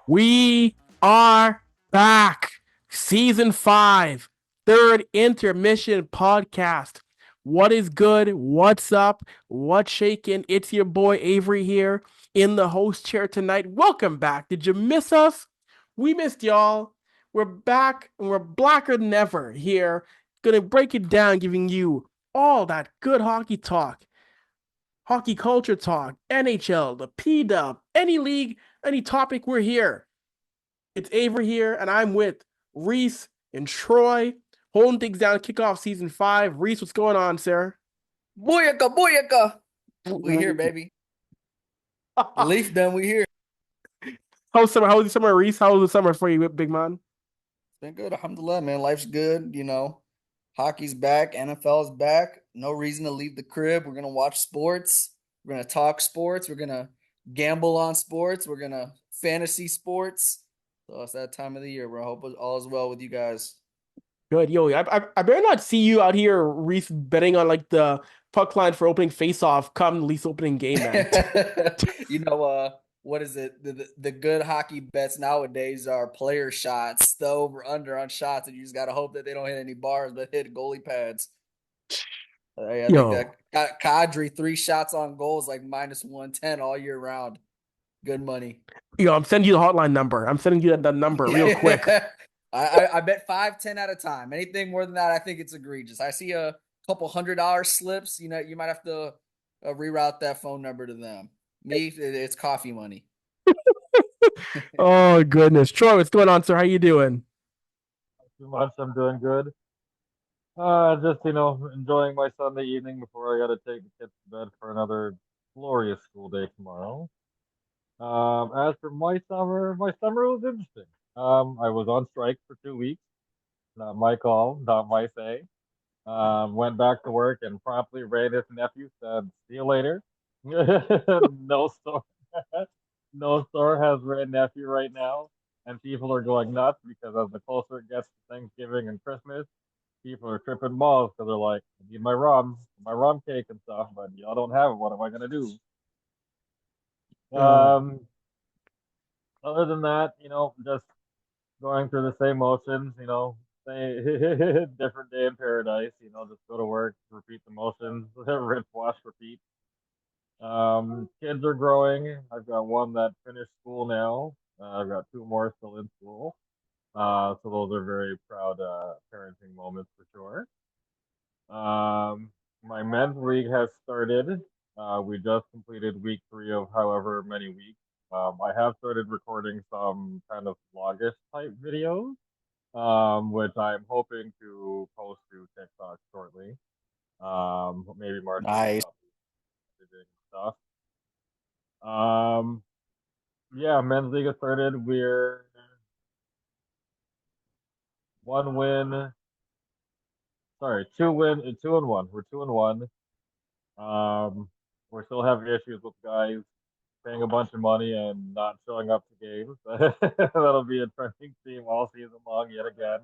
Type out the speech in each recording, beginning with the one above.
We are back. Season 5, third intermission podcast. What is good? What's up? What's shaking? It's your boy Avery here in the host chair tonight. Welcome back. Did you miss us? We missed y'all. We're back and we're blacker than ever here. Gonna break it down, giving you all that good hockey talk, hockey culture talk, NHL, the P Dub, any league, any topic, we're here. It's Avery here, and I'm with Reese and Troy, holding things down to kick off season 5. Reese, what's going on, sir? Booyaka, booyaka. We here, baby. The Leaf done, we here. How's summer? How was the summer, Reese? How was the summer for you, big man? It's been good. Alhamdulillah, man. Life's good. Hockey's back. NFL's back. No reason to leave the crib. We're going to watch sports. We're going to talk sports. We're going to gamble on sports. We're going to fantasy sports. So it's that time of the year where I hope all is well with you guys. Good, yo. I better not see you out here, Reese, betting on like the puck line for opening face-off come Leafs opening game, man. you know, uh, what is it? The good hockey bets nowadays are player shots, the over under on shots, and you just gotta hope that they don't hit any bars, but hit goalie pads. I think Yo, that Kadri 3 shots on goals like -110 all year round. Good money. I'm sending you the hotline number. I'm sending you the number real quick. I bet 5, 10 at a time. Anything more than that, I think it's egregious. I see a couple $100 slips. You might have to reroute that phone number to them. Me, it's coffee money. Oh goodness, Troy, what's going on, sir? How you doing? Too much. I'm doing good. Just enjoying my Sunday evening before I got to take the kids to bed for another glorious school day tomorrow. As for my summer was interesting. I was on strike for 2 weeks. Not my call, not my say. Went back to work and promptly Ray, his nephew, said, "See you later." No store, no store has Ray nephew right now, and people are going nuts because as the closer it gets to Thanksgiving and Christmas, people are tripping balls because they're like, "I need my rum cake and stuff, but y'all don't have it. What am I gonna do?" Oh, Um, Other than that, just going through the same motions. Say different day in paradise. Just go to work, repeat the motions, rinse, wash, repeat. Kids are growing. I've got one that finished school now. I've got two more still in school. So those are very proud parenting moments for sure. My men's league has started. We just completed week 3 of however many weeks. I have started recording some kind of vlogish type videos, which I'm hoping to post to TikTok shortly. Maybe marketing Nice. stuff, editing stuff. Um, yeah, men's league has started. We're one win. Sorry, 2-1. We're 2-1. We're still having issues with guys paying a bunch of money and not showing up to games. That'll be a trending theme all season long yet again.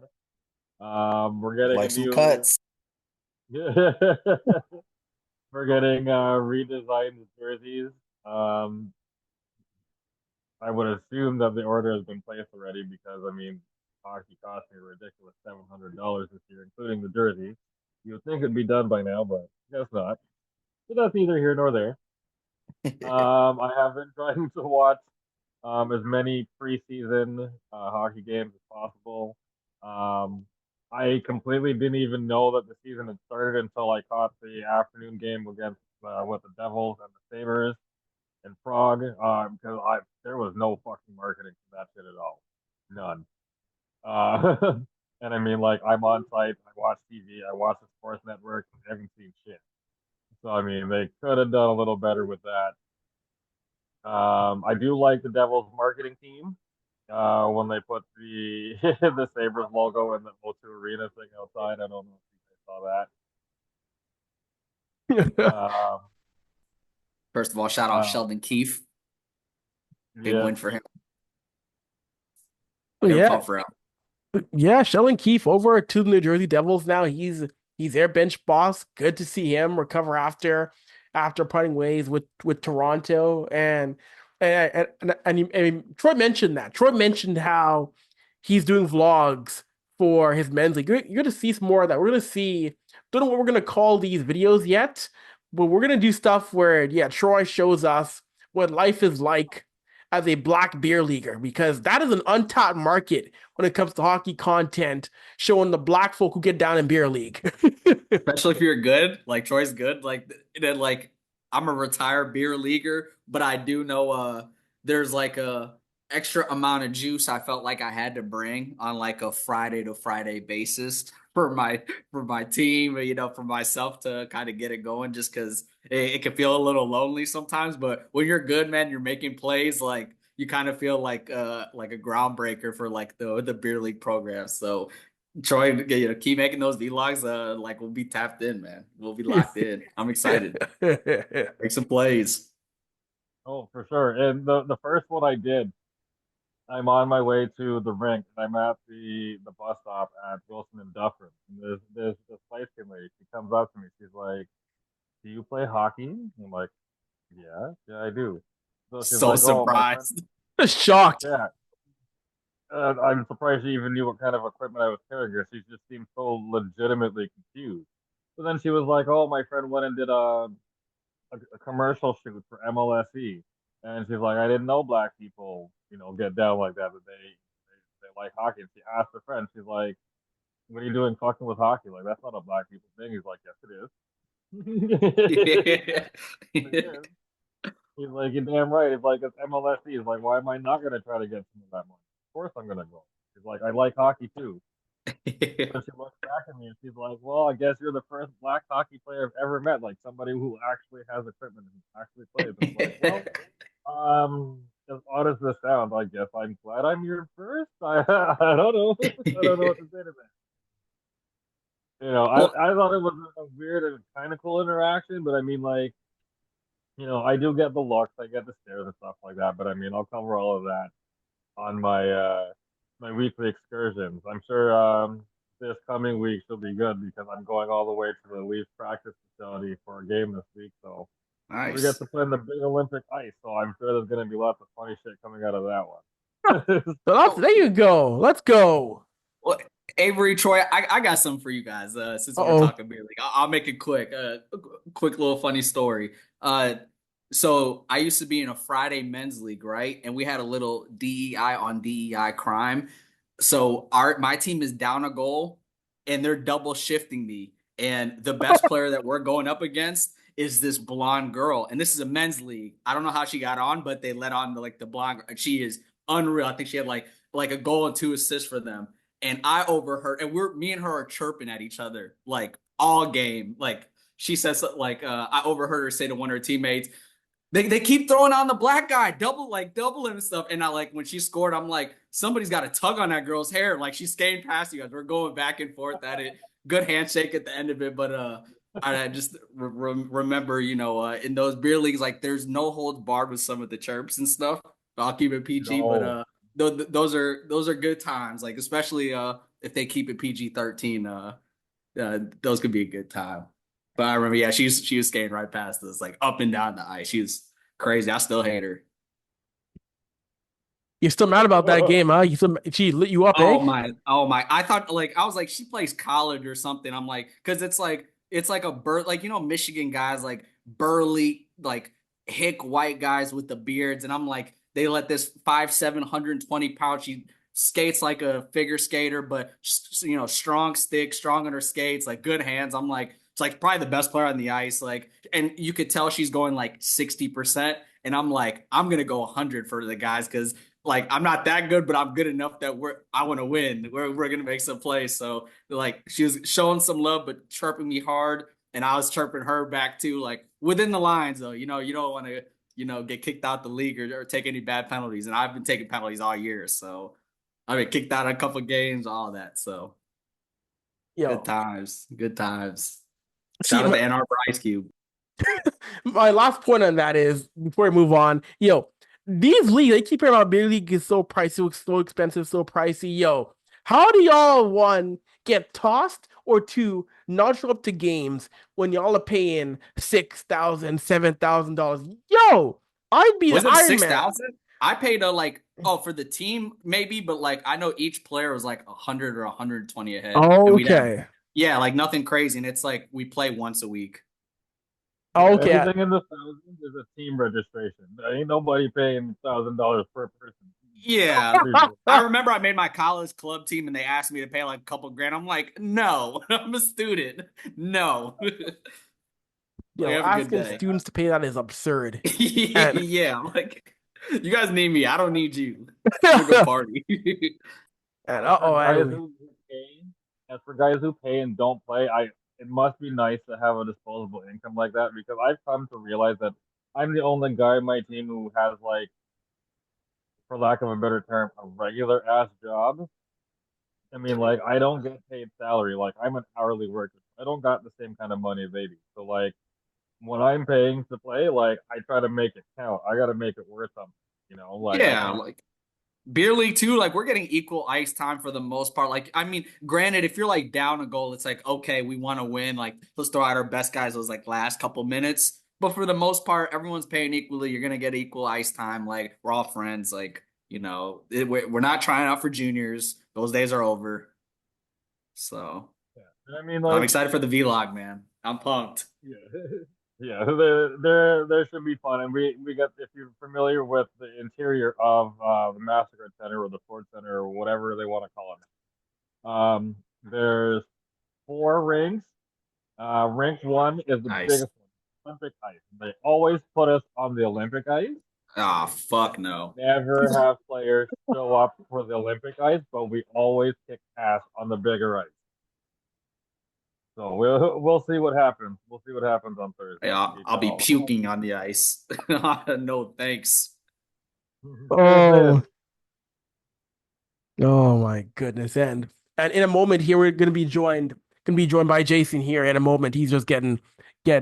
We're getting a Like some new. cuts. We're getting redesigned jerseys. Um, I would assume that the order has been placed already because I mean, hockey cost me a ridiculous $700 this year, including the jersey. You would think it'd be done by now, but guess not. But that's neither here nor there. I have been trying to watch as many preseason hockey games as possible. Um, I completely didn't even know that the season had started until I caught the afternoon game against with the Devils and the Sabres in Prague. Because there was no fucking marketing for that shit at all, none. Uh, and I mean, like I'm on site, I watch TV, I watch the Sports Network, I haven't seen shit. So I mean, they could have done a little better with that. I do like the Devils marketing team. When they put the the Sabres logo in the O2 Arena thing outside. I don't know if you guys saw that. First of all, shout out Uh, Sheldon Keefe. Big yeah, win for him. Damn yeah, pump for him. yeah. Sheldon Keefe over to the New Jersey Devils now. He's their bench boss. Good to see him recover after parting ways with Toronto. And And Troy mentioned that. Troy mentioned how he's doing vlogs for his men's league. You're going to see some more of that. We're going to see, don't know what we're going to call these videos yet, but we're going to do stuff where, yeah, Troy shows us what life is like as a black beer leaguer, because that is an untapped market when it comes to hockey content, showing the black folk who get down in beer league. Especially if you're good, like Troy's good. Like then like I'm a retired beer leaguer, but I do know there's like a extra amount of juice I felt like I had to bring on like a Friday to Friday basis for my team, you know, for myself to kind of get it going just because it can feel a little lonely sometimes. But when you're good, man, you're making plays like you kind of feel like a groundbreaker for like the beer league program. So Troy, you know, keep making those vlogs. Like we'll be tapped in, man. We'll be locked in. I'm excited. Make some plays. Oh, for sure. And the first one I did, I'm on my way to the rink, and I'm at the bus stop at Wilson and Dufferin. And there's this light skin lady. She comes up to me. She's like, "Do you play hockey?" And I'm like, "Yeah, I do." So she's So like, "Oh, my friend, Just shocked. yeah." I'm surprised she even knew what kind of equipment I was carrying her. She just seemed so legitimately confused. So then she was like, "Oh, my friend went and did a commercial shoot for MLSE," and she's like, "I didn't know black people, get down like that. That they like hockey." And she asked her friend, she's like, "What are you doing fucking with hockey? Like that's not a black people thing." He's like, "Yes, it is." Yeah. It is. He's like, "You're damn right." He's like, "It's MLSE." He's like, "Why am I not gonna try to get some of that money? Of course I'm gonna go." He's like, "I like hockey too." So she looks back at me and she's like, "Well, I guess you're the first black hockey player I've ever met, like somebody who actually has equipment and actually plays." And I'm like, "Well, as odd as this sounds, I guess I'm glad I'm your first." I don't know. I don't know what to say to that. Well, I thought it was a weird and kind of cool interaction, but I mean, like, I do get the looks, I get the stares and stuff like that, but I mean, I'll cover all of that on my weekly excursions. I'm sure this coming week should be good because I'm going all the way to the Leafs practice facility for a game this week. So we get nice. to play in the big Olympic ice. So I'm sure there's going to be lots of funny shit coming out of that one. So there you go. Let's go. Well, Avery, Troy, I got some for you guys. Since we're Uh-oh. talking beer league, I'll make it quick. A quick little funny story. So I used to be in a Friday men's league, right? And we had a little DEI on DEI crime. So my team is down a goal, and they're double shifting me. And the best player that we're going up against is this blonde girl, and this is a men's league. I don't know how she got on, but they let on like the blonde. She is unreal. I think she had like a goal and 2 assists for them, and I overheard, and me and her are chirping at each other like all game. Like she says, like I overheard her say to one of her teammates, they keep throwing on the black guy, double him and stuff. And I like when she scored, I'm like, somebody's got to tug on that girl's hair. Like she's skating past you guys. We're going back and forth at it. Good handshake at the end of it, but I just remember, in those beer leagues, like there's no holds barred with some of the chirps and stuff. I'll keep it PG, but No. those are good times. Like especially if they keep it PG-13, those could be a good time. But I remember, yeah, she was skating right past us, like up and down the ice. She was crazy. I still hate her. You're still mad about that game, huh? She lit you up, eh? Oh my! I thought like I was like she plays college or something. I'm like because it's like a like Michigan guys like burly like hick white guys with the beards, and I'm like they let this 5'7", 120 pound. She skates like a figure skater, but strong stick, strong on her skates, like good hands. I'm like it's like probably the best player on the ice. Like, and you could tell she's going like 60%, and I'm like I'm gonna go 100 for the guys because like I'm not that good, but I'm good enough that I want to win. We're gonna make some plays. So like she was showing some love, but chirping me hard, and I was chirping her back too, like within the lines though. You don't want to get kicked out the league or take any bad penalties, and I've been taking penalties all year, so I've been kicked out a couple of games, all of that. So good Yo, times, good times. see, Shout out to Ann Arbor Ice Cube. my last point on that is before we move on, these leagues, they keep hearing about beer league is so pricey, so expensive, so pricey. Yo, how do y'all one get tossed or two not show up to games when y'all are paying $6,000, $7,000? Yo, I'd be Was the it Iron Man. 6,000? I paid for the team maybe, but like I know each player was like 100 or 120 a head, and we'd have Okay. like nothing crazy, and it's like we play once a week. Yeah, Okay. anything in the thousands is a team registration. There ain't nobody paying $1,000 per person. Yeah, I remember I made my college club team, and they asked me to pay like a couple grand. I'm like, no, I'm a student. No, like have a good Asking day. students to pay that is absurd. And Yeah, like you guys need me. I don't need you. I'm gonna go party. and As for guys anyway. who pay, as for guys who pay and don't play, it must be nice to have a disposable income like that because I've come to realize that I'm the only guy in my team who has like, for lack of a better term, a regular ass job. I mean, like I don't get paid salary. Like I'm an hourly worker. I don't got the same kind of money they do. So like when I'm paying to play, like I try to make it count. I got to make it worth something. Like I Yeah, can't. like beer league too, like we're getting equal ice time for the most part. Like, I mean, granted, if you're like down a goal, it's like, okay, we want to win. Like, let's throw out our best guys those like last couple minutes. But for the most part, everyone's paying equally. You're gonna get equal ice time. Like, we're all friends. Like, we're not trying out for juniors. Those days are over. So Yeah. I mean, I'm like excited for the vlog, man. I'm pumped. yeah. Yeah, there should be fun, and we got if you're familiar with the interior of the Massacre Center or the Ford Center or whatever they want to call it. There's four rinks. Rink one is the Nice. biggest one, Olympic ice. They always put us on the Olympic ice. Ah, fuck no. Never have players show up for the Olympic ice, but we always kick ass on the bigger ice. So we'll see what happens. We'll see what happens on Thursday. Yeah, I'll be Because puking on the ice. No, thanks. Oh, oh my goodness. And in a moment here, we're gonna be joined by Jason here in a moment. He's just getting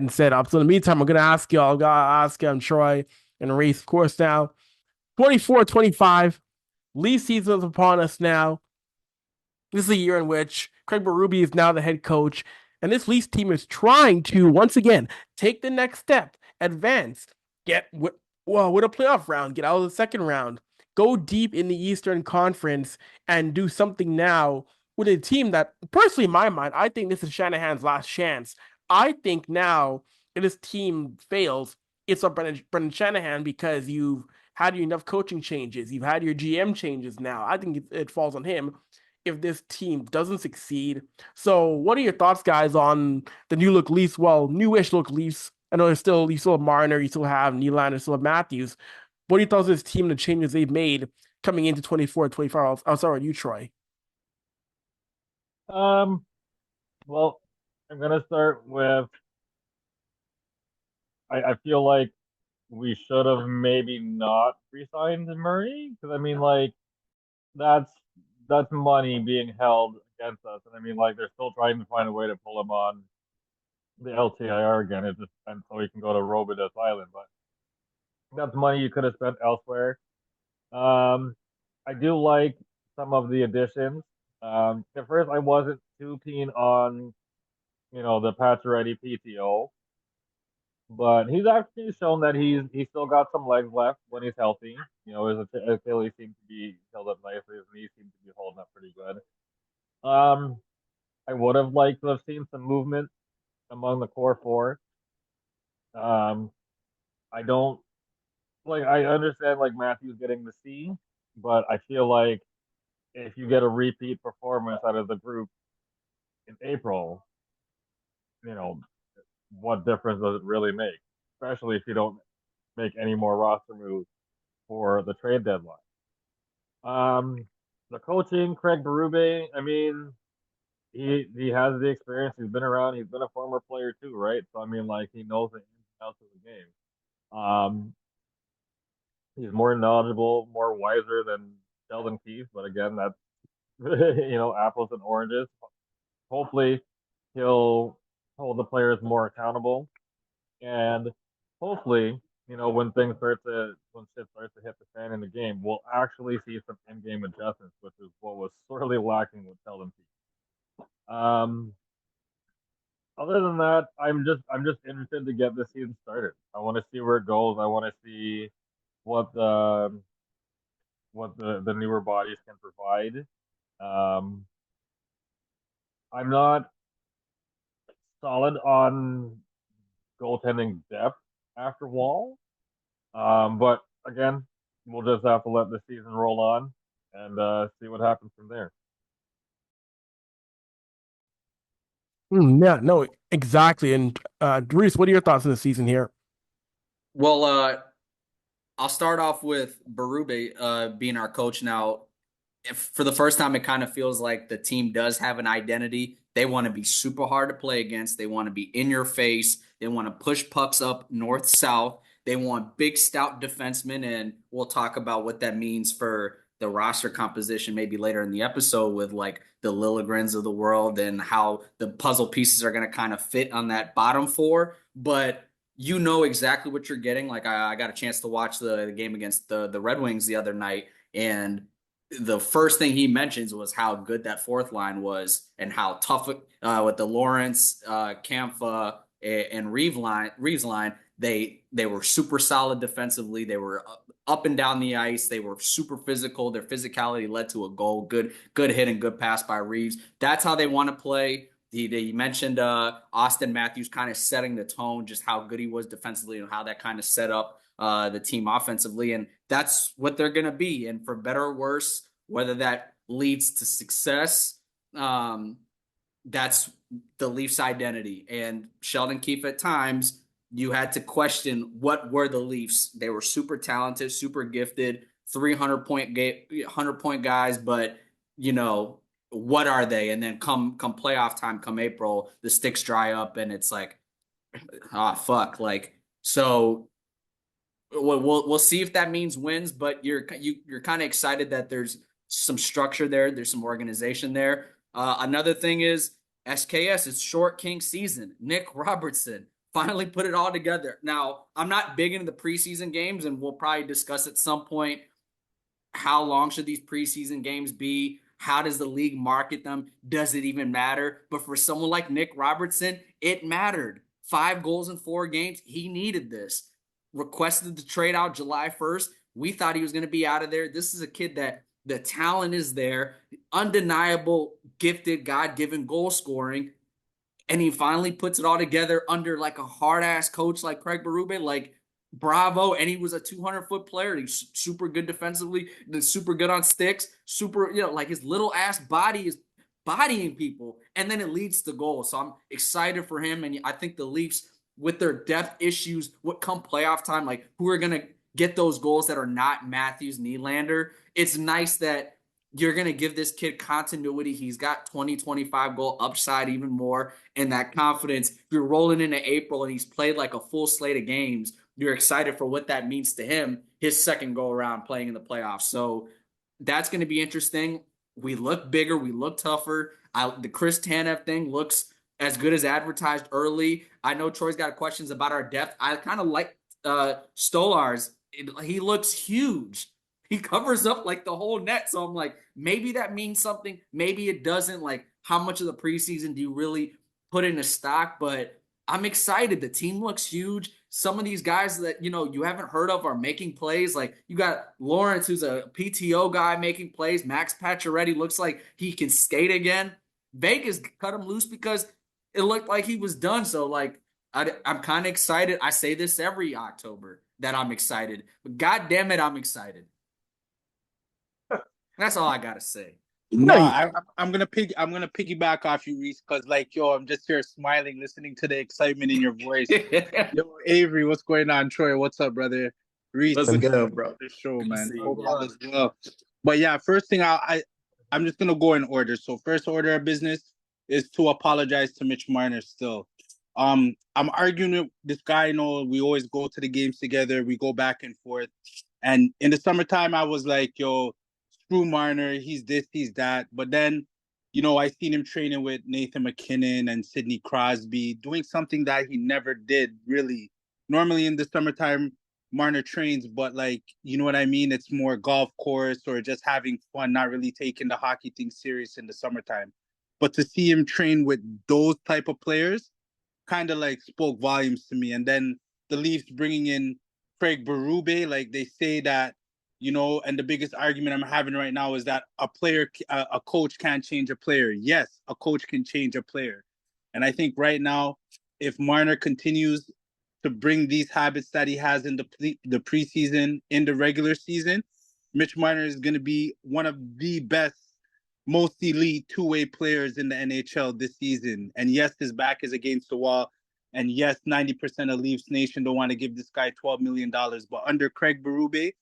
set up. So in the meantime, I'm gonna ask y'all, I'm gonna ask Troy and Race, of course, now. 24-25. League season is upon us now. This is a year in which Craig Berube is now the head coach, and this Leafs team is trying to once again take the next step, advance, with a playoff round, get out of the second round, go deep in the Eastern Conference, and do something now with a team that, personally, in my mind, I think this is Shanahan's last chance. I think now, if this team fails, it's on Brendan Shanahan because you've had enough coaching changes, you've had your GM changes now. I think it falls on him if this team doesn't succeed. So, what are your thoughts, guys, on the new look Leafs? Well, newish look Leafs. I know you still have Marner, you still have Nylander, you still have Matthews. What are your thoughts on this team and the changes they've made coming into 24-25? I'll start with you, Troy. um, well, I'm gonna start with. I feel like we should have maybe not re-signed Murray because I mean, like that's that's money being held against us, and I mean, like they're still trying to find a way to pull him on the LTIR again. It just and so he can go to Robidas Island, but that's money you could have spent elsewhere. Um, I do like some of the additions. At first, I wasn't too keen on the Pacioretty PTO, but he's actually shown that he's still got some legs left when he's healthy. His Achilles seem to be held up nicely. His knees seem to be holding up pretty good. I would have liked to have seen some movement among the core four. Um, I don't like. I understand like Matthews getting the C, but I feel like if you get a repeat performance out of the group in April, you know what difference does it really make? Especially if you don't make any more roster moves for the trade deadline. Um, the coaching, Craig Berube. I mean, he has the experience. He's been around. He's been a former player too, right? So I mean, like he knows the ins and outs of the game. He's more knowledgeable, more wiser than Sheldon Keefe. But again, that's apples and oranges. Hopefully, he'll hold the players more accountable, and hopefully, when shit starts to hit the fan in the game, we'll actually see some in-game adjustments, which is what was sorely lacking with Sheldon Keefe. Um, Other than that, I'm just interested to get the season started. I want to see where it goes. I want to see what the newer bodies can provide. Um, I'm not solid on goaltending depth after Wall, but again, we'll just have to let the season roll on and see what happens from there. Yeah, no, exactly. And Reese, what are your thoughts on the season here? Well, I'll start off with Berube being our coach now. If for the first time, it kind of feels like the team does have an identity. They want to be super hard to play against. They want to be in your face. They want to push pucks up north south. They want big, stout defensemen, and we'll talk about what that means for the roster composition maybe later in the episode with like the Lilligrens of the world and how the puzzle pieces are going to kind of fit on that bottom four. But you know exactly what you're getting. Like I got a chance to watch the game against the Red Wings the other night, and the first thing he mentions was how good that fourth line was and how tough with the Lawrence, Kampfa, and Reeves line, they were super solid defensively. They were up and down the ice. They were super physical. Their physicality led to a goal. Good hit and good pass by Reeves. That's how they want to play. He mentioned Austin Matthews kind of setting the tone, just how good he was defensively and how that kind of set up the team offensively. And that's what they're going to be. And for better or worse, whether that leads to success, that's the Leafs' identity. And Sheldon Keefe, at times, you had to question what were the Leafs. They were super talented, super gifted, 100 point guys, but you know what are they? And then come playoff time, come April, the sticks dry up, and it's like, ah, fuck. Like so, we'll see if that means wins. But you're kind of excited that there's some structure there, there's some organization there. Another thing is SKS. It's short king season. Nick Robertson finally put it all together. Now I'm not big into the preseason games, and we'll probably discuss at some point how long should these preseason games be? How does the league market them? Does it even matter? But for someone like Nick Robertson, it mattered. 5 goals in 4 games. He needed this. Requested the trade out July 1st. We thought he was going to be out of there. This is a kid that the talent is there, undeniable, gifted, God given goal scoring. And he finally puts it all together under like a hard ass coach like Craig Berube. Like, bravo. And he was a 200-foot player. He's super good defensively, then super good on sticks, super, like his little ass body is bodying people. And then it leads to goals. So I'm excited for him. And I think the Leafs, with their depth issues, what come playoff time, like who are going to get those goals that are not Matthews, Nylander. It's nice that you're going to give this kid continuity. He's got 20-25 goal upside even more. And that confidence, if you're rolling into April and he's played like a full slate of games, you're excited for what that means to him, his second go around playing in the playoffs. So that's going to be interesting. We look bigger. We look tougher. The Chris Tanev thing looks as good as advertised early. I know Troy's got questions about our depth. I kind of like Stolarz. He looks huge. He covers up like the whole net. So I'm like, maybe that means something. Maybe it doesn't. Like, how much of the preseason do you really put into stock? But I'm excited. The team looks huge. Some of these guys that you haven't heard of are making plays. Like you got Lawrence, who's a PTO guy making plays. Max Pacioretty looks like he can skate again. Vegas cut him loose because it looked like he was done. So like I'm kind of excited. I say this every October that I'm excited, but God damn it, I'm excited. That's all I gotta say. No, No, I'm gonna piggyback off you, Reese, because like I'm just here smiling, listening to the excitement in your voice. Yo, Avery, what's going on? Troy, what's up, brother? Reese, What's good, bro? the show, Good to man. see you, Hope man. all is well. But yeah, first thing I'm just gonna go in order. So first order of business is to apologize to Mitch Marner still. I'm arguing with this guy, we always go to the games together, we go back and forth. And in the summertime, I was like, yo, screw Marner, he's this, he's that. But then, I seen him training with Nathan McKinnon and Sidney Crosby, doing something that he never did really. Normally in the summertime, Marner trains, but like, you know what I mean? It's more golf course or just having fun, not really taking the hockey thing serious in the summertime. But to see him train with those type of players, kind of like spoke volumes to me. And then the Leafs bringing in Craig Berube, like they say that, you know, and the biggest argument I'm having right now is that a coach can't change a player. Yes, a coach can change a player. And I think right now, if Marner continues to bring these habits that he has in the preseason, in the regular season, Mitch Marner is going to be one of the best, most elite two-way players in the NHL this season. And yes, his back is against the wall. And yes, 90% of Leafs Nation don't want to give this guy $12 million. But under Craig Berube,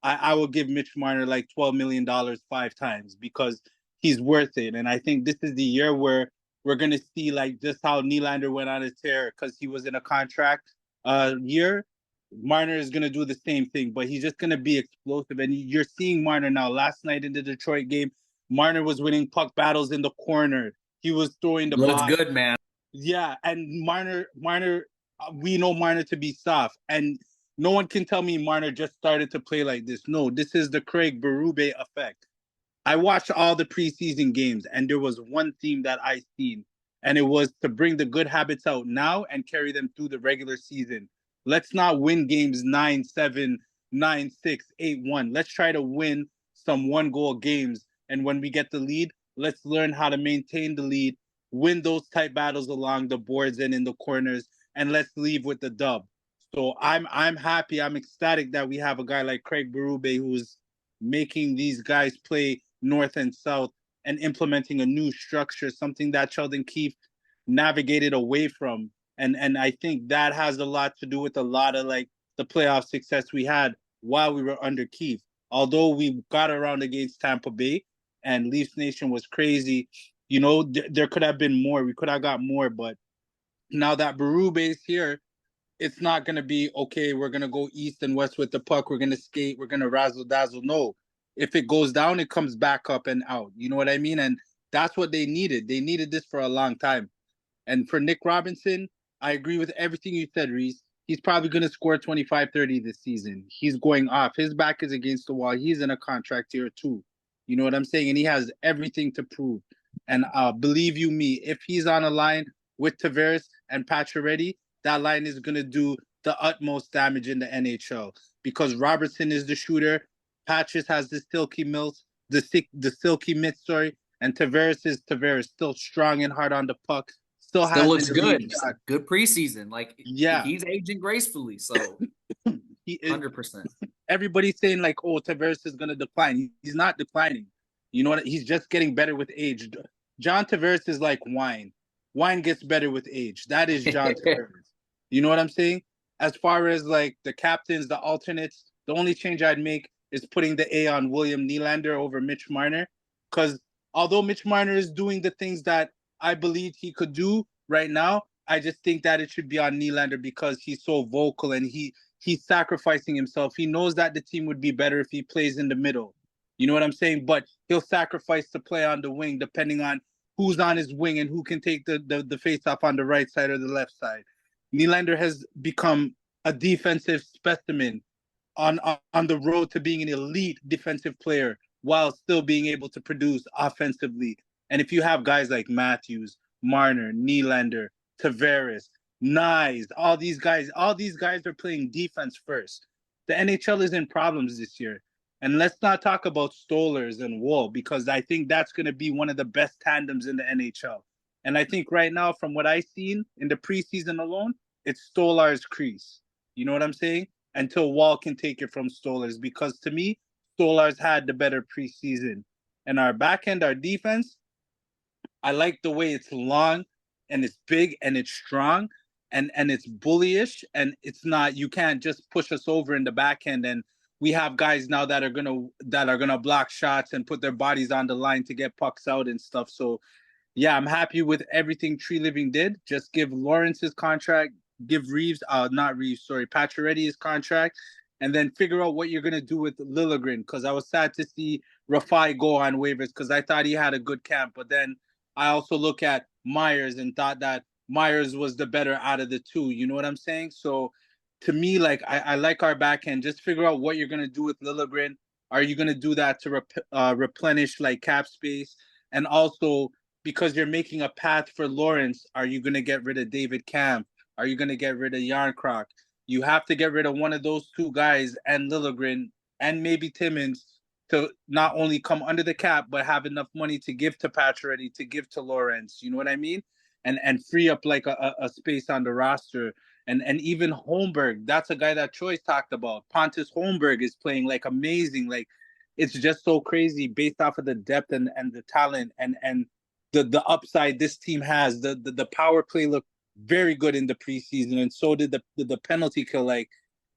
I will give Mitch Marner like $12 million 5 times because he's worth it. And I think this is the year where we're going to see like just how Nylander went on a tear because he was in a contract year. Marner is going to do the same thing, but he's just going to be explosive. And you're seeing Marner now. Last night in the Detroit game, Marner was winning puck battles in the corner. He was throwing the Looks body. good, man. Yeah, and Marner, we know Marner to be soft. And no one can tell me Marner just started to play like this. No, this is the Craig Berube effect. I watched all the preseason games, and there was one theme that I seen, and it was to bring the good habits out now and carry them through the regular season. Let's not win games 9-7, 9-6, 8-1. Let's try to win some one-goal games, and when we get the lead, let's learn how to maintain the lead, win those tight battles along the boards and in the corners, and let's leave with the dub. So I'm happy, I'm ecstatic that we have a guy like Craig Berube who's making these guys play north and south and implementing a new structure, something that Sheldon Keefe navigated away from. And I think that has a lot to do with a lot of like the playoff success we had while we were under Keefe. Although we got around against Tampa Bay and Leafs Nation was crazy, you know, there could have been more. We could have got more, but now that Berube is here, it's not going to be, okay, we're going to go east and west with the puck. We're going to skate. We're going to razzle dazzle. No, if it goes down, it comes back up and out. You know what I mean? And that's what they needed. They needed this for a long time. And for Nick Robinson, I agree with everything you said, Reese. He's probably going to score 25, 30 this season. He's going off. His back is against the wall. He's in a contract here too. You know what I'm saying? And he has everything to prove. And believe you me, if he's on a line with Tavares and Pacioretty, that line is going to do the utmost damage in the NHL because Robertson is the shooter. Patches has the silky silky mitts, and Tavares is Tavares, still strong and hard on the puck. Still looks good. Good preseason. Like, yeah, he's aging gracefully. So, he is, 100%. Everybody's saying like, oh, Tavares is going to decline. He's not declining. You know what? He's just getting better with age. John Tavares is like wine. Wine gets better with age. That is John Tavares. You know what I'm saying? As far as like the captains, the alternates, the only change I'd make is putting the A on William Nylander over Mitch Marner. Because although Mitch Marner is doing the things that I believe he could do right now, I just think that it should be on Nylander because he's so vocal and he's sacrificing himself. He knows that the team would be better if he plays in the middle. You know what I'm saying? But he'll sacrifice to play on the wing depending on who's on his wing and who can take the face-off on the right side or the left side. Nylander has become a defensive specimen on the road to being an elite defensive player while still being able to produce offensively. And if you have guys like Matthews, Marner, Nylander, Tavares, Nyes, all these guys are playing defense first. The NHL is in problems this year. And let's not talk about Stolarz and Woll because I think that's going to be one of the best tandems in the NHL. And I think right now, from what I've seen in the preseason alone, it's Stolarz crease. You know what I'm saying? Until Woll can take it from Stolarz. Because to me, Stolarz had the better preseason. And our back end, our defense, I like the way it's long and it's big and it's strong and it's bullyish. And it's not, you can't just push us over in the back end. And we have guys now that are gonna block shots and put their bodies on the line to get pucks out and stuff. So yeah, I'm happy with everything Treliving did. Just give Lawrence his contract, give Pacioretty his contract, and then figure out what you're going to do with Liljegren, because I was sad to see Rafai go on waivers because I thought he had a good camp. But then I also look at Myers and thought that Myers was the better out of the two. You know what I'm saying? So to me, like, I like our backhand. Just figure out what you're going to do with Liljegren. Are you going to do that to replenish like cap space? And also because you're making a path for Lawrence. Are you gonna get rid of David Camp? Are you gonna get rid of Yarncroc? You have to get rid of one of those two guys and Lilligren and maybe Timmins to not only come under the cap but have enough money to give to Pacioretty, to give to Lawrence. You know what I mean? And free up like a space on the roster. And even Holmberg, that's a guy that Troy's talked about. Pontus Holmberg is playing like amazing. Like it's just so crazy based off of the depth and the talent and the upside this team has. The power play looked very good in the preseason, and so did the penalty kill. Like,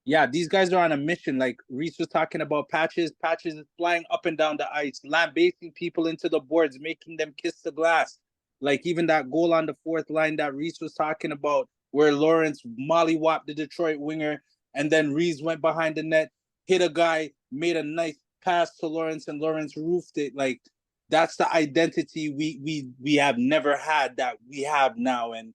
yeah, these guys are on a mission. Like Reese was talking about Patches. Patches is flying up and down the ice, lambasting people into the boards, making them kiss the glass. Like even that goal on the fourth line that Reese was talking about, where Lawrence mollywopped the Detroit winger, and then Reese went behind the net, hit a guy, made a nice pass to Lawrence, and Lawrence roofed it. Like that's the identity we have never had that we have now. And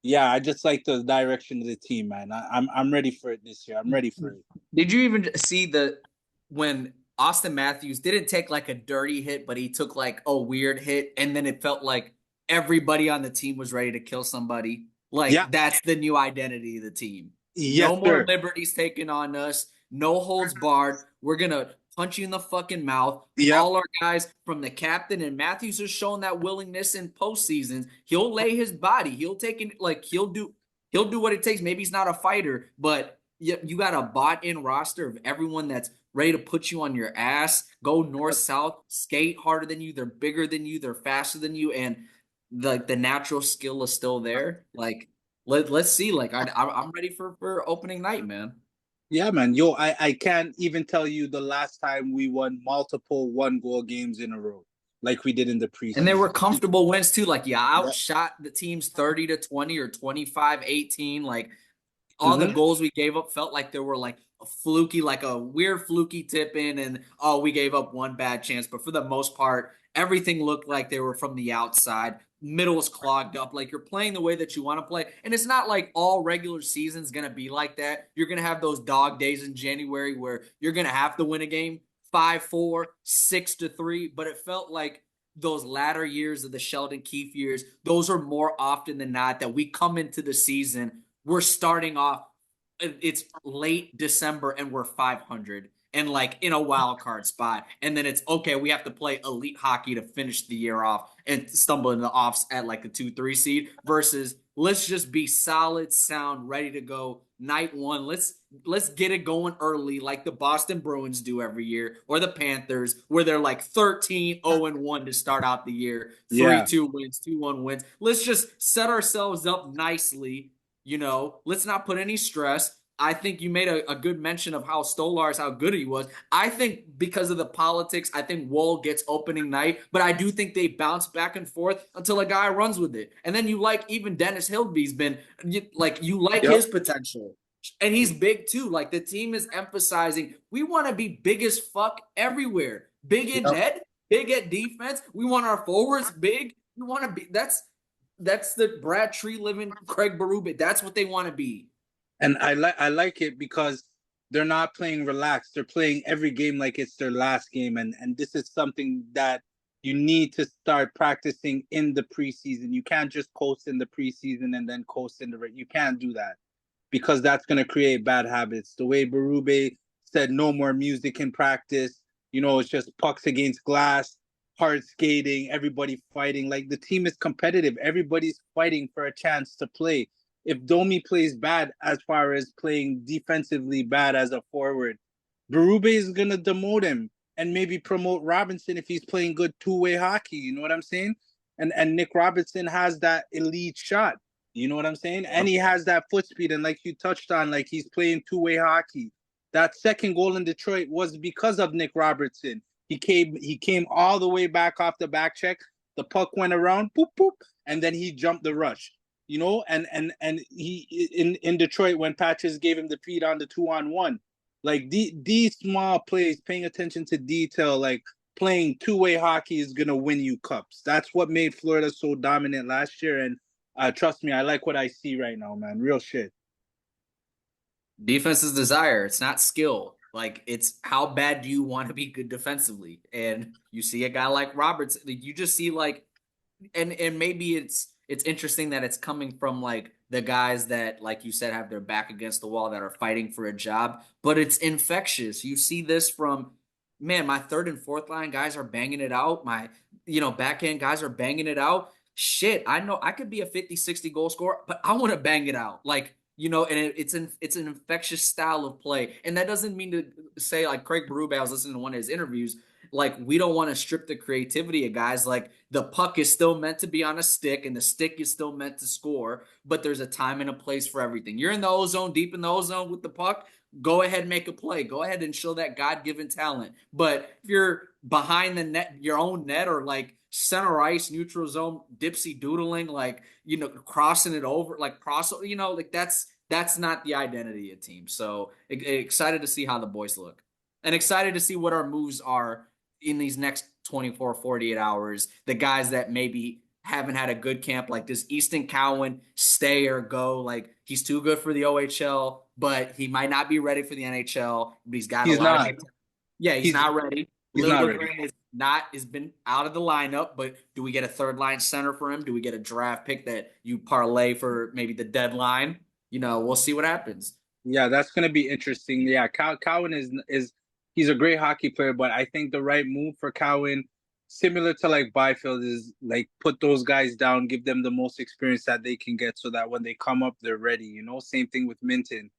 yeah, I just like the direction of the team, man. I'm ready for it this year. I'm ready for it. Did you even see when Austin Matthews didn't take like a dirty hit, but he took like a weird hit, and then it felt like everybody on the team was ready to kill somebody? Like Yeah. that's the new identity of the team. Yes, No more sir. liberties taken on us. No holds barred. We're gonna punch you in the fucking mouth. Yep. All our guys, from the captain, and Matthews has shown that willingness in postseasons. He'll lay his body. He'll take it, like he'll do what it takes. Maybe he's not a fighter, but you got a bought-in roster of everyone that's ready to put you on your ass, go north, south, skate harder than you. They're bigger than you. They're faster than you, and the natural skill is still there. Like let's see. Like I'm ready for opening night, man. Yeah, man. Yo, I can't even tell you the last time we won multiple 1-goal games in a row like we did in the preseason. And they were comfortable wins too. Like you outshot the teams 30-20 or 25-18. Like all the goals we gave up felt like there were like a fluky, like a weird fluky tip in, and we gave up one bad chance. But for the most part, everything looked like they were from the outside. Middle was clogged up. Like you're playing the way that you want to play. And it's not like all regular season's going to be like that. You're going to have those dog days in January where you're going to have to win a game 5-4, 6-3. But it felt like those latter years of the Sheldon Keefe years, those are more often than not that we come into the season, we're starting off, it's late December and we're 500 and like in a wild card spot. And then it's okay, we have to play elite hockey to finish the year off and stumble into the offs at like a 2-3 seed versus let's just be solid, sound, ready to go night one. Let's get it going early like the Boston Bruins do every year, or the Panthers, where they're like 13-0-1 to start out the year. 3-2 wins, 2-1 wins. Let's just set ourselves up nicely. Let's not put any stress. I think you made a good mention of how Stolarz, how good he was. I think because of the politics, I think Woll gets opening night, but I do think they bounce back and forth until a guy runs with it. And then you like even Dennis Hildby's been like you like his potential. And he's big too. Like the team is emphasizing we want to be big as fuck everywhere. Big in net, big at defense. We want our forwards big. We want to be that's the Brad Treliving, Craig Berube. That's what they want to be. And I like it because they're not playing relaxed. They're playing every game like it's their last game. And this is something that you need to start practicing in the preseason. You can't just coast in the preseason and then coast in you can't do that because that's going to create bad habits. The way Berube said no more music in practice, it's just pucks against glass, hard skating, everybody fighting. Like the team is competitive. Everybody's fighting for a chance to play. If Domi plays bad as far as playing defensively bad as a forward, Berube is going to demote him and maybe promote Robinson if he's playing good two-way hockey. You know what I'm saying? And Nick Robinson has that elite shot. You know what I'm saying? And he has that foot speed. And like you touched on, like he's playing two-way hockey. That second goal in Detroit was because of Nick Robertson. He came all the way back off the back check. The puck went around, boop, boop, and then he jumped the rush. And he in Detroit when Patches gave him the feed on the 2-on-1, like these small plays, paying attention to detail, like playing two-way hockey is gonna win you cups. That's what made Florida so dominant last year. And trust me, I like what I see right now, man. Real shit. Defense is desire. It's not skill. Like it's how bad do you want to be good defensively? And you see a guy like Roberts, you just see like and maybe it's interesting that it's coming from like the guys that, like you said, have their back against the wall that are fighting for a job, but it's infectious. You see this from, man, my third and fourth line guys are banging it out. My, back end guys are banging it out. Shit, I know I could be a 50, 60 goal scorer, but I want to bang it out. Like, and it's an infectious style of play. And that doesn't mean to say, like Craig Berube, I was listening to one of his interviews, like we don't want to strip the creativity of guys. Like the puck is still meant to be on a stick and the stick is still meant to score, but there's a time and a place for everything. You're in the ozone, deep in the ozone with the puck, go ahead and make a play. Go ahead and show that God-given talent. But if you're behind the net, your own net, or like center ice, neutral zone, dipsy doodling, like, crossing it over, like like that's not the identity of team. So excited to see how the boys look and excited to see what our moves are in these next 24, 48 hours. The guys that maybe haven't had a good camp, like does Easton Cowan stay or go? Like he's too good for the OHL, but he might not be ready for the NHL. But he's got He's a lot not. of. Yeah, he's not ready. He's not ready. Has been out of the lineup, but do we get a third line center for him? Do we get a draft pick that you parlay for maybe the deadline? We'll see what happens. Yeah, that's gonna be interesting. Yeah, Cowan is he's a great hockey player, but I think the right move for Cowan, similar to like Byfield, is like put those guys down, give them the most experience that they can get, so that when they come up, they're ready. Same thing with Minton.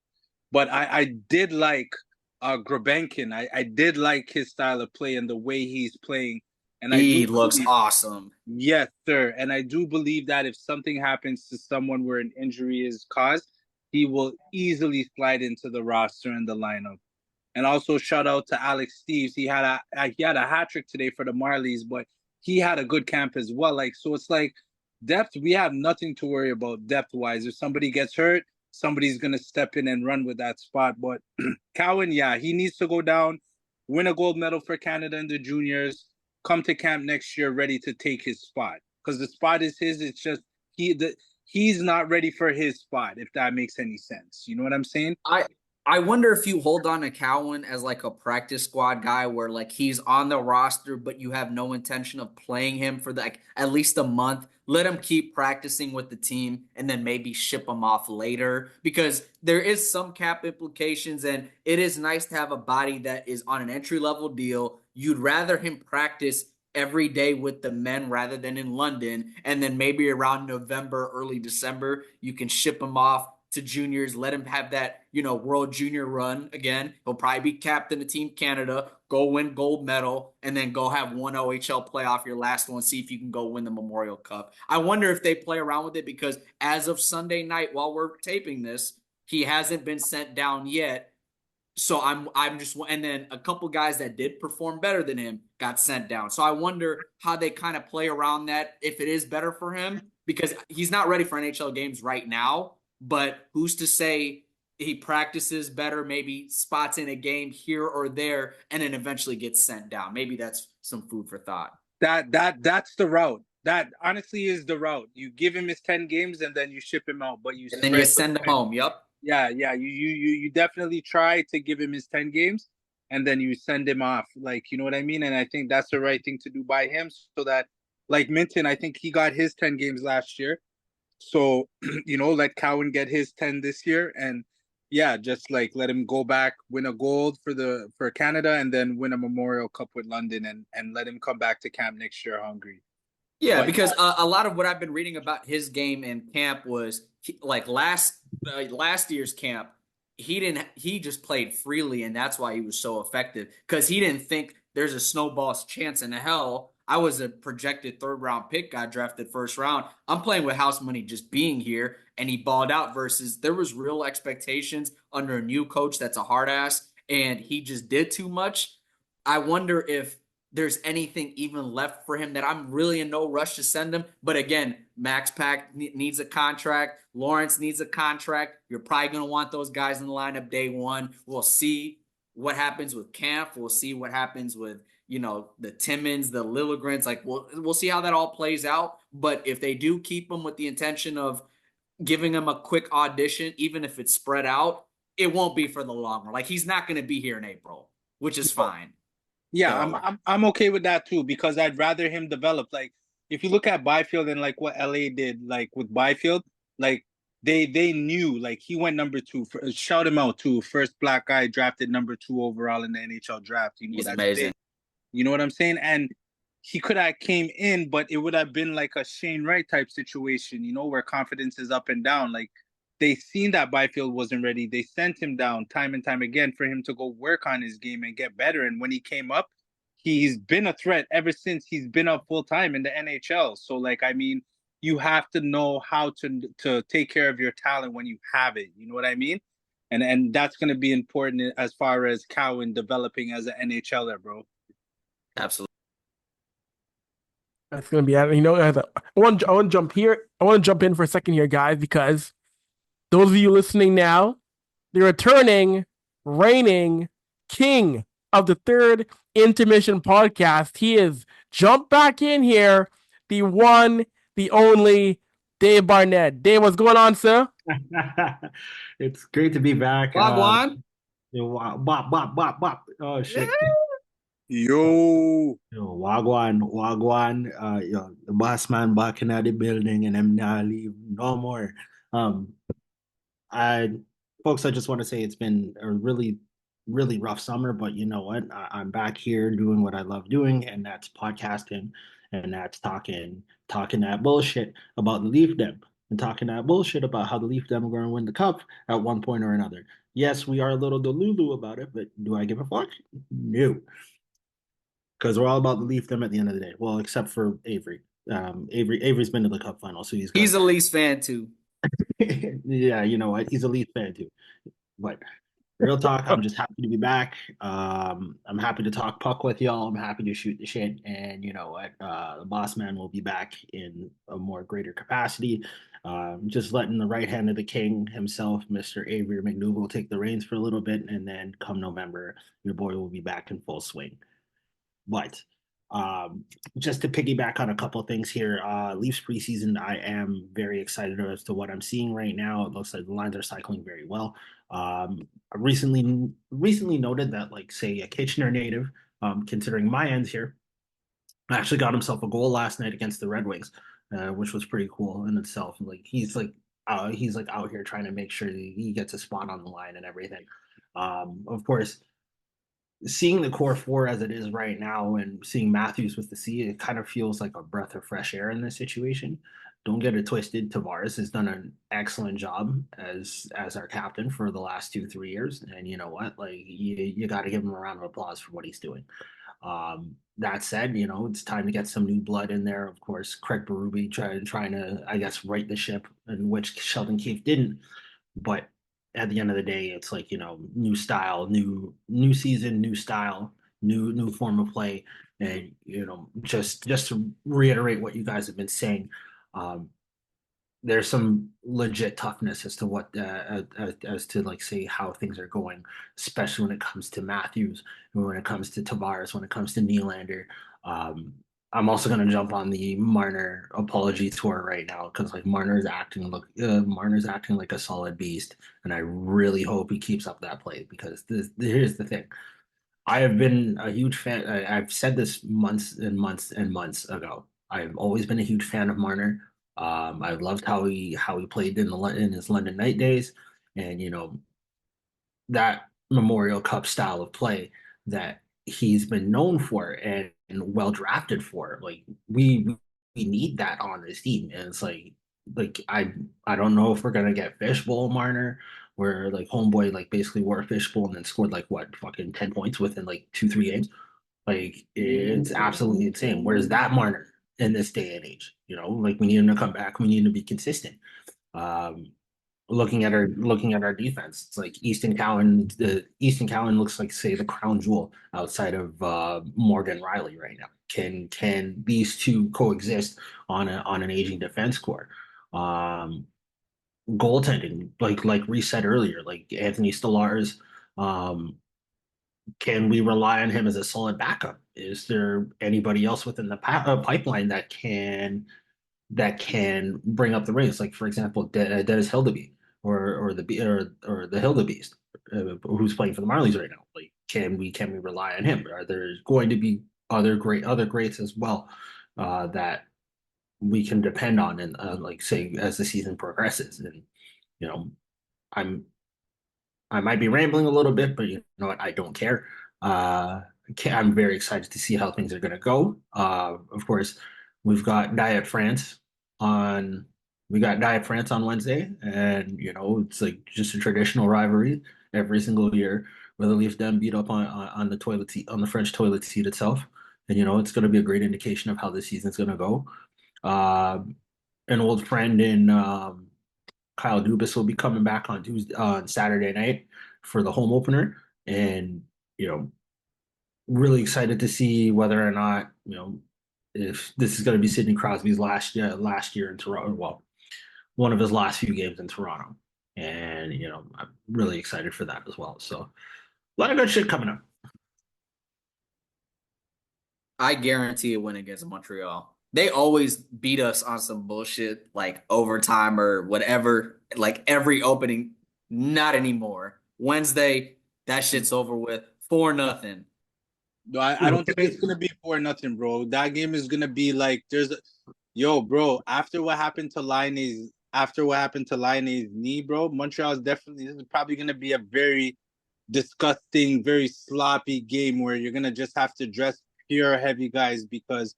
But I did like Grabenkin. I did like his style of play and the way he's playing. And he looks awesome. Yes, sir. And I do believe that if something happens to someone where an injury is caused, he will easily slide into the roster and the lineup. And also shout out to Alex Steves. He had a hat trick today for the Marlies, but he had a good camp as well. Like, so it's like depth, we have nothing to worry about depth wise. If somebody gets hurt, somebody's gonna step in and run with that spot. But Cowan, yeah, he needs to go down, win a gold medal for Canada in the juniors, come to camp next year ready to take his spot. Because the spot is his. It's just he's not ready for his spot, if that makes any sense. You know what I'm saying? I wonder if you hold on to Cowan as like a practice squad guy where like he's on the roster, but you have no intention of playing him for like at least a month. Let him keep practicing with the team and then maybe ship him off later, because there is some cap implications and it is nice to have a body that is on an entry level deal. You'd rather him practice every day with the men rather than in London. And then maybe around November, early December, you can ship him off to juniors, let him have that, world junior run again. He'll probably be captain of Team Canada, go win gold medal, and then go have one OHL playoff, your last one, see if you can go win the Memorial Cup. I wonder if they play around with it, because as of Sunday night, while we're taping this, he hasn't been sent down yet. So I'm just, and then a couple guys that did perform better than him got sent down. So I wonder how they kind of play around that, if it is better for him, because he's not ready for NHL games right now. But who's to say he practices better, maybe spots in a game here or there, and then eventually gets sent down? Maybe that's some food for thought. That's the route. That honestly is the route. You give him his 10 games and then you ship him out, but and then you send him home. Yep. Yeah. You definitely try to give him his 10 games and then you send him off. Like, you know what I mean? And I think that's the right thing to do by him, so that, like Minton, I think he got his 10 games last year. So, let Cowan get his 10 this year, and yeah, just like let him go back, win a gold for Canada, and then win a Memorial Cup with London, and let him come back to camp next year hungry. Yeah, because a lot of what I've been reading about his game in camp was like last year's camp, he just played freely, and that's why he was so effective, because he didn't think there's a snowball's chance in hell. I was a projected third-round pick, got drafted first round. I'm playing with house money just being here, and he balled out, versus there was real expectations under a new coach that's a hard ass, and he just did too much. I wonder if there's anything even left for him, that I'm really in no rush to send him. But again, Max Pack needs a contract. Lawrence needs a contract. You're probably going to want those guys in the lineup day one. We'll see what happens with camp. We'll see what happens with the Timmins, the Lilligrens. Like we'll see how that all plays out. But if they do keep him with the intention of giving him a quick audition, even if it's spread out, it won't be for the long run. Like he's not going to be here in April, which is fine. Yeah, so I'm okay with that too, because I'd rather him develop. Like if you look at Byfield and like what LA did, like with Byfield, like they knew like he went number two. Shout him out too. First black guy drafted number 2 overall in the NHL draft. You know He's that's amazing. big. You know what I'm saying? And he could have came in, but it would have been like a Shane Wright type situation, you know, where confidence is up and down. Like they seen that Byfield wasn't ready. They sent him down time and time again for him to go work on his game and get better. And when he came up, he's been a threat ever since he's been up full time in the NHL. So like, I mean, you have to know how to take care of your talent when you have it. You know what I mean? And that's going to be important as far as Cowan developing as an NHLer, bro. Absolutely. That's gonna be, you know, I want to jump here. I want to jump in for a second here, guys, because those of you listening now, the returning, reigning king of the third intermission podcast. He is jumped back in here, the one, the only Dave Barnett. Dave, what's going on, sir? It's great to be back. Wagwan. Bop, bop, bop, bop. Oh shit. Yo, Wagwan. The boss man back in the building and I'm not leave no more. I folks, I just want to say it's been a really, really rough summer, but you know what? I'm back here doing what I love doing, and that's podcasting, and that's talking that bullshit about the Leaf Dem, and talking that bullshit about how the Leaf Dem are going to win the cup at one point or another. Yes, we are a little delulu about it, but do I give a fuck? No, because we're all about the Leaf Dem at the end of the day. Well, except for Avery. Avery's been to the cup final, so He's a Leafs fan too. yeah, you know what? He's a Leaf fan too. But real talk, I'm just happy to be back. I'm happy to talk puck with y'all. I'm happy to shoot the shit. And you know what? The boss man will be back in a more greater capacity. Just letting the right hand of the king himself, Mr. Avery McDougal, take the reins for a little bit. And then come November, your boy will be back in full swing. But just to piggyback on a couple of things here, Leafs preseason, I am very excited as to what I'm seeing right now. It looks like the lines are cycling very well. I recently noted that, like, say, a Kitchener native, considering my ends here, actually got himself a goal last night against the Red Wings, which was pretty cool in itself. Like he's like out here trying to make sure he gets a spot on the line and everything. Of course, seeing the core four as it is right now and seeing Matthews with the C, it kind of feels like a breath of fresh air in this situation. Don't get it twisted. Tavares has done an excellent job as our captain for the last 2-3 years, and you know what? Like you got to give him a round of applause for what he's doing. That said, you know it's time to get some new blood in there. Of course, Craig Berube trying to, I guess, right the ship, in which Sheldon Keefe didn't. But at the end of the day, it's like, you know, new style, new season, new style, new form of play. And you know, just to reiterate what you guys have been saying, there's some legit toughness as to what as to, like, say, how things are going, especially when it comes to Matthews, when it comes to Tavares, when it comes to Nylander. I'm also going to jump on the Marner apology tour right now because, like, Marner's acting like a solid beast, and I really hope he keeps up that play because here's the thing. I have been a huge fan. I've said this months and months and months ago. I've always been a huge fan of Marner. I loved how he played in his London Knight days, and you know that Memorial Cup style of play that he's been known for and well drafted for. Like we need that on this team, and it's like I don't know if we're gonna get fishbowl Marner, where like homeboy like basically wore a fishbowl and then scored like what fucking 10 points within like 2-3 games. Like it's absolutely insane. Where's that Marner in this day and age? You know, like we need him to come back. We need him to be consistent. Um, looking at our defense, it's like Easton Cowan. The Easton Cowan looks like, say, the crown jewel outside of Morgan Riley right now. Can these two coexist on an aging defense core? Goaltending, like Reese said earlier, like Anthony Stolarz, can we rely on him as a solid backup? Is there anybody else within the pipeline that can bring up the race? Like, for example, Dennis Hildeby or the Hildebeest, who's playing for the Marlies right now. Like, can we rely on him? Are there going to be other greats as well that we can depend on, and like say as the season progresses. And you know, I'm I might be rambling a little bit, but you know what? I don't care. I'm very excited to see how things are going to go. Of course, we've got Diet France on. We got Diet France on Wednesday, and you know it's like just a traditional rivalry every single year, where the Leafs then beat up on the toilet seat, on the French toilet seat itself, and you know it's going to be a great indication of how this season's going to go. Uh, an old friend in Kyle Dubas will be coming back on Tuesday, on Saturday night for the home opener, and you know, really excited to see whether or not if this is going to be Sidney Crosby's last year in Toronto. Well, one of his last few games in Toronto, and you know, I'm really excited for that as well. So, a lot of good shit coming up. I guarantee a win against Montreal. They always beat us on some bullshit like overtime or whatever, like every opening. Not anymore. Wednesday, that shit's over with. 4-0. No, I don't think it's gonna be 4-0, bro. That game is gonna be like yo, bro. After what happened to Laine's knee, bro, Montreal's definitely, this is probably gonna be a very disgusting, very sloppy game where you're gonna just have to dress pure heavy guys because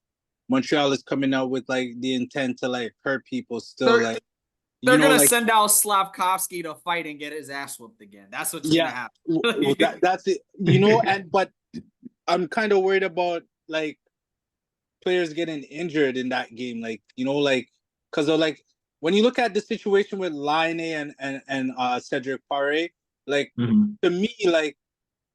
Montreal is coming out with like the intent to like hurt people still. They're, Like they're gonna like send out Slavkovsky to fight and get his ass whooped again. That's what's yeah, gonna happen. that's it. And but I'm kind of worried about like players getting injured in that game, like like because of like when you look at the situation with Line and Cedric Pare, like to me, like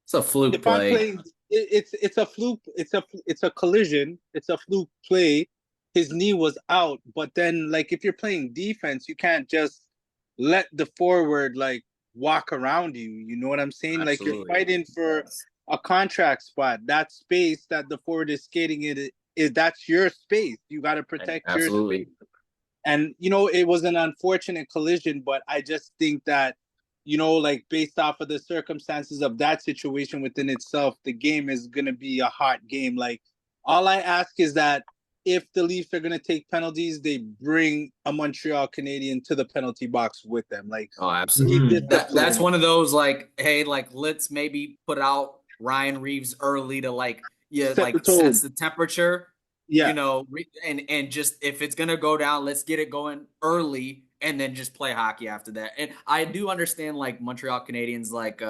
It's a fluke if I'm play. playing, it's a fluke, it's a collision, it's a fluke play. His knee was out, but then like if you're playing defense, you can't just let the forward like walk around you. You know what I'm saying? Like you're Absolutely. fighting for a contract spot. That space that the forward is skating in is that's your space. You got to protect your Absolutely. space. And it was an unfortunate collision, but I just think that like based off of the circumstances of that situation within itself, the game is gonna be a hot game. Like all I ask is that if the Leafs are gonna take penalties, they bring a Montreal Canadian to the penalty box with them. Like Oh, absolutely. That's one. one of those like, hey, like let's maybe put out Ryan Reeves early to like Set the sets tone. the temperature, Yeah. and just if it's gonna go down, let's get it going early and then just play hockey after that. And I do understand like Montreal Canadiens, like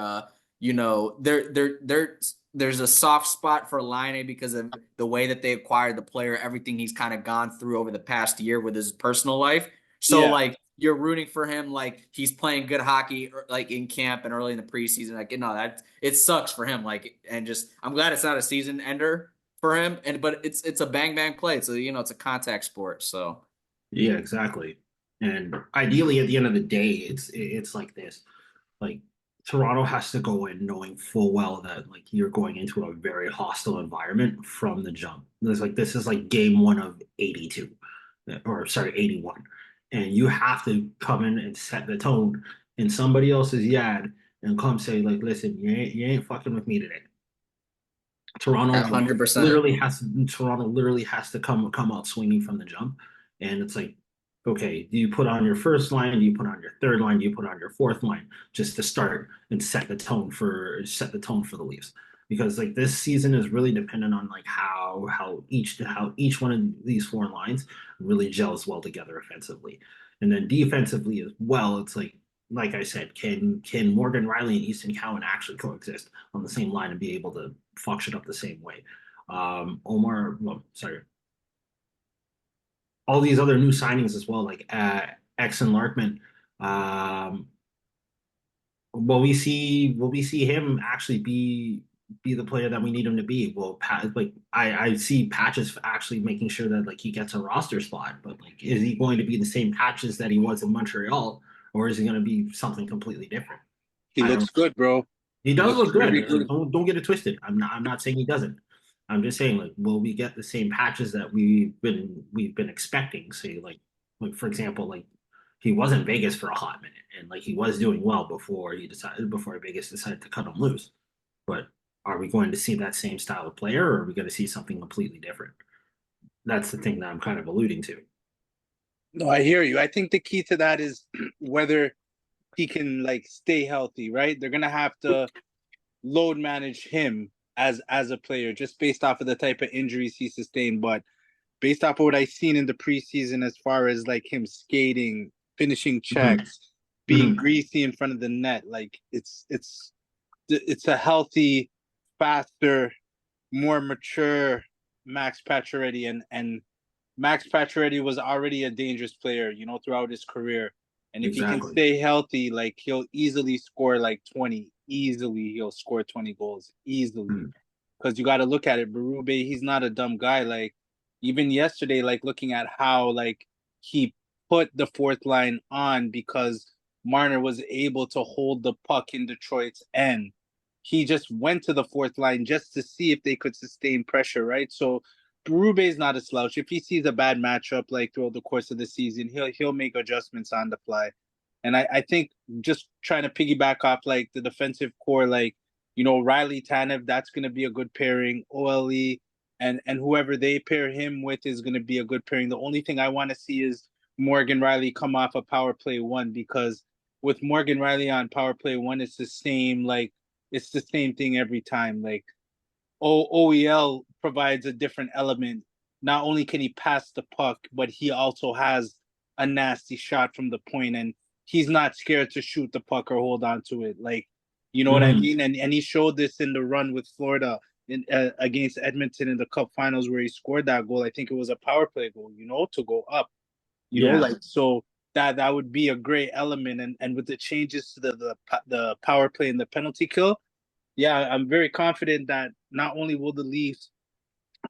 there's a soft spot for Laine because of the way that they acquired the player, everything he's kind of gone through over the past year with his personal life. So Yeah. like you're rooting for him, like he's playing good hockey, like in camp and early in the preseason. Like that it sucks for him. Like and just I'm glad it's not a season ender for him. But it's a bang bang play. So it's a contact sport. So Yeah, exactly. And ideally, at the end of the day, it's like this. Like Toronto has to go in knowing full well that like you're going into a very hostile environment from the jump. This is like game one of 82, or sorry, 81. And you have to come in and set the tone in somebody else's yard and come say, like, listen, you ain't fucking with me today. Toronto 100%. literally has to come out swinging from the jump, and it's like, okay, do you put on your first line? Do you put on your third line? Do you put on your fourth line just to start and set the tone for the Leafs? Because like this season is really dependent on like how each one of these four lines really gels well together offensively, and then defensively as well. It's like I said, can Morgan Riley and Easton Cowan actually coexist on the same line and be able to fuck shit up the same way? All these other new signings as well, like X and Larkman. Um, will we see him actually be the player that we need him to be? Well, like I see Patches actually making sure that like he gets a roster spot, but like is he going to be the same Patches that he was in Montreal, or is he going to be something completely different? He looks good, bro. He does look good. Really good. Don't get it twisted. I'm not saying he doesn't. I'm just saying like will we get the same Patches that we've been expecting? Say like for example, like he was in Vegas for a hot minute and like he was doing well before Vegas decided to cut him loose. But are we going to see that same style of player, or are we going to see something completely different? That's the thing that I'm kind of alluding to. No, I hear you. I think the key to that is whether he can like stay healthy, right? They're gonna have to load manage him as a player just based off of the type of injuries he sustained. But based off of what I've seen in the preseason, as far as like him skating, finishing Mhm. checks, being Mhm. greasy in front of the net, like it's a healthy, faster, more mature Max Pacioretty, and Max Pacioretty was already a dangerous player, throughout his career. And if he can Exactly. stay healthy, like he'll easily score like 20. Easily, he'll score 20 goals easily. Mhm. Because you got to look at it, Berube, he's not a dumb guy. Like even yesterday, like looking at how like he put the fourth line on because Marner was able to hold the puck in Detroit's end. He just went to the fourth line just to see if they could sustain pressure, right? So Berube is not a slouch. If he sees a bad matchup like throughout the course of the season, he'll make adjustments on the fly. And I think just trying to piggyback off like the defensive core, like Riley Tanev, that's gonna be a good pairing. OLE and whoever they pair him with is gonna be a good pairing. The only thing I want to see is Morgan Riley come off a power play one, because with Morgan Riley on power play one, it's the same thing every time. Like OEL provides a different element. Not only can he pass the puck, but he also has a nasty shot from the point, and he's not scared to shoot the puck or hold on to it. Like, you know what I Mhm. mean? And he showed this in the run with Florida against Edmonton in the Cup Finals, where he scored that goal. I think it was a power play goal, to go up. Yeah. Like so that would be a great element. And with the changes to the power play and the penalty kill, yeah, I'm very confident that not only will the Leafs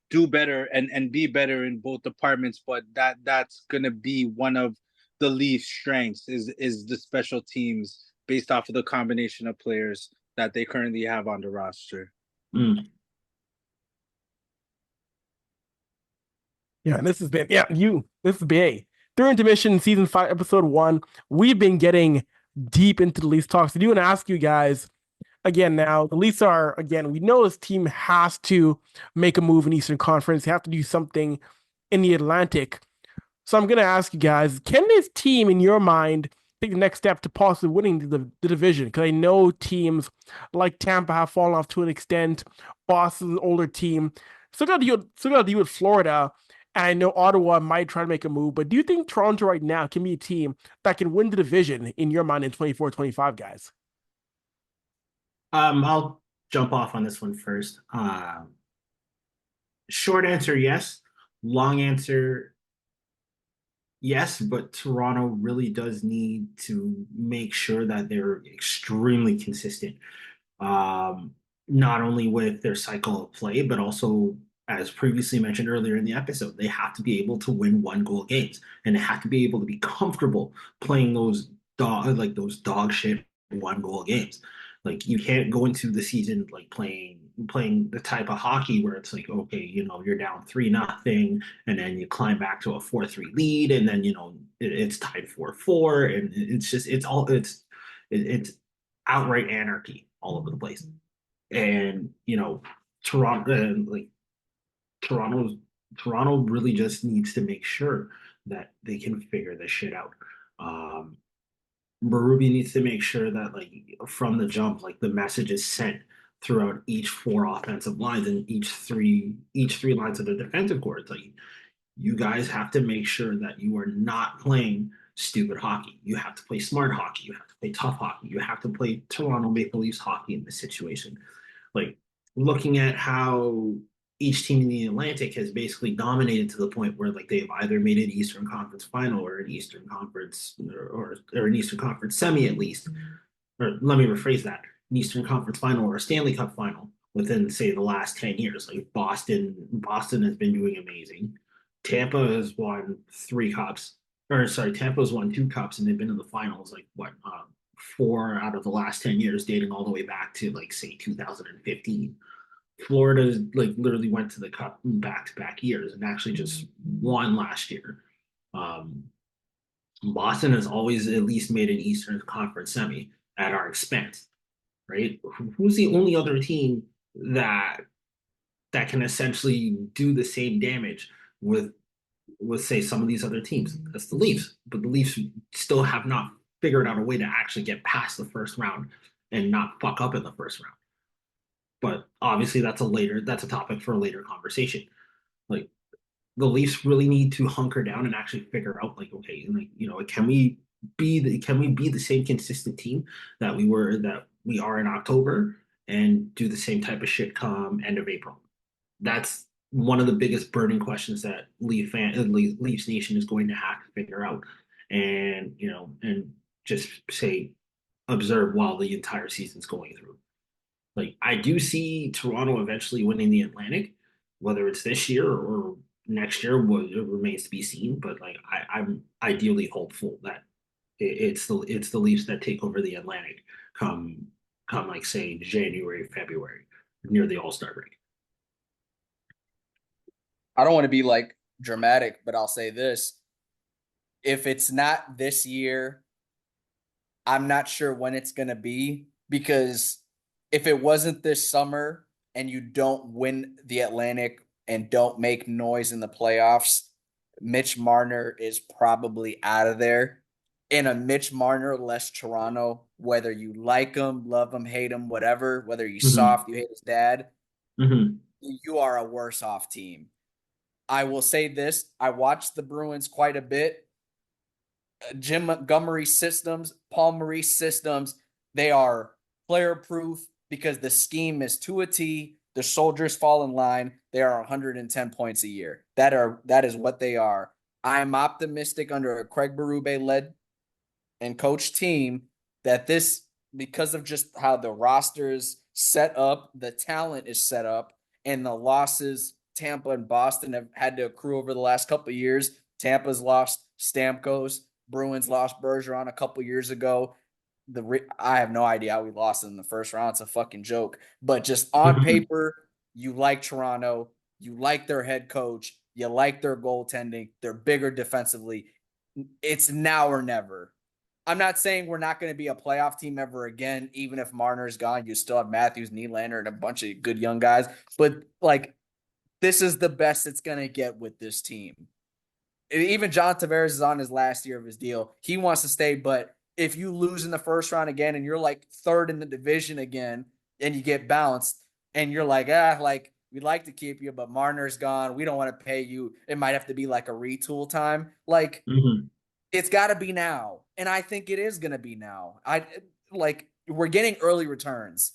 do better and be better in both departments, but that's gonna be one of the Leafs' strengths is the special teams based off of the combination of players that they currently have on the roster. Mm. Yeah, and this has been this has been third intermission season 5 episode 1. We've been getting deep into the Leafs talks. I do want to ask you guys again now. The Leafs are again. We know this team has to make a move in Eastern Conference. They have to do something in the Atlantic. So I'm going to ask you guys: can this team, in your mind, take the next step to possibly winning the division? Because I know teams like Tampa have fallen off to an extent. Boston's an older team. Still got to deal with Florida. And I know Ottawa might try to make a move, but do you think Toronto right now can be a team that can win the division in your mind in 24-25, guys? I'll jump off on this one first. Short answer, yes. Long answer, yes, but Toronto really does need to make sure that they're extremely consistent. Not only with their cycle of play, but also, as previously mentioned earlier in the episode, they have to be able to win one goal games, and they have to be able to be comfortable playing those dog shit one goal games. Like you can't go into the season like playing the type of hockey where it's like, okay, you're down 3-0, and then you climb back to a 4-3 lead, and then it's tied 4-4, and it's outright anarchy all over the place. And Toronto, like Toronto's Toronto really just needs to make sure that they can figure this shit out. Um, Berube needs to make sure that like from the jump, like the message is sent throughout each four offensive lines and each three lines of the defensive core. It's like you guys have to make sure that you are not playing stupid hockey. You have to play smart hockey. You have to play tough hockey. You have to play Toronto Maple Leafs hockey in this situation. Like looking at how each team in the Atlantic has basically dominated to the point where like they've either made an Eastern Conference final or an Eastern Conference or an Eastern Conference semi at least. Or let me rephrase that: an Eastern Conference final or a Stanley Cup final within say the last 10 years. Like Boston has been doing amazing. Tampa has won 3 cups. Or sorry, Tampa's won 2 cups and they've been in the finals like what 4 out of the last 10 years, dating all the way back to like say 2015. Florida like literally went to the cup back to back years and actually just won last year. Um, Boston has always at least made an Eastern Conference semi at our expense, right? Who's the only other team that can essentially do the same damage with let's say some of these other teams. That's the Leafs, but the Leafs still have not figured out a way to actually get past the first round and not fuck up in the first round. But obviously, that's a topic for a later conversation. Like the Leafs really need to hunker down and actually figure out, like, okay, like, can we be the same consistent team that we are in October and do the same type of shit come end of April? That's one of the biggest burning questions that Leafs Nation is going to have to figure out, and and just say observe while the entire season's going through. Like I do see Toronto eventually winning the Atlantic, whether it's this year or next year, it remains to be seen. But like I'm ideally hopeful that it's the Leafs that take over the Atlantic come like say January, February, near the All-Star break. I don't want to be like dramatic, but I'll say this. If it's not this year, I'm not sure when it's going to be, because if it wasn't this summer and you don't win the Atlantic and don't make noise in the playoffs, Mitch Marner is probably out of there. In a Mitch Marner less Toronto, whether you like him, love him, hate him, whatever, whether he's soft, you hate his dad, you are a worse off team. I will say this. I watched the Bruins quite a bit. Jim Montgomery systems, Paul Maurice systems, they are player proof because the scheme is to a T. The soldiers fall in line. They are 110 points a year. That is what they are. I am optimistic under a Craig Berube led and coach team that this, because of just how the roster's set up, the talent is set up, and the losses Tampa and Boston have had to accrue over the last couple of years. Tampa's lost Stamkos. Bruins lost Bergeron a couple years ago. I have no idea how we lost in the first round. It's a fucking joke. But just on paper, you like Toronto. You like their head coach. You like their goaltending. They're bigger defensively. It's now or never. I'm not saying we're not going to be a playoff team ever again, even if Marner's gone. You still have Matthews, Nylander, and a bunch of good young guys. But, like, this is the best it's going to get with this team. Even John Tavares is on his last year of his deal. He wants to stay, but if you lose in the first round again and you're like third in the division again and you get bounced and you're like, like we'd like to keep you, but Marner's gone. We don't want to pay you. It might have to be like a retool time. Like it's got to be now. And I think it is going to be now. We're getting early returns.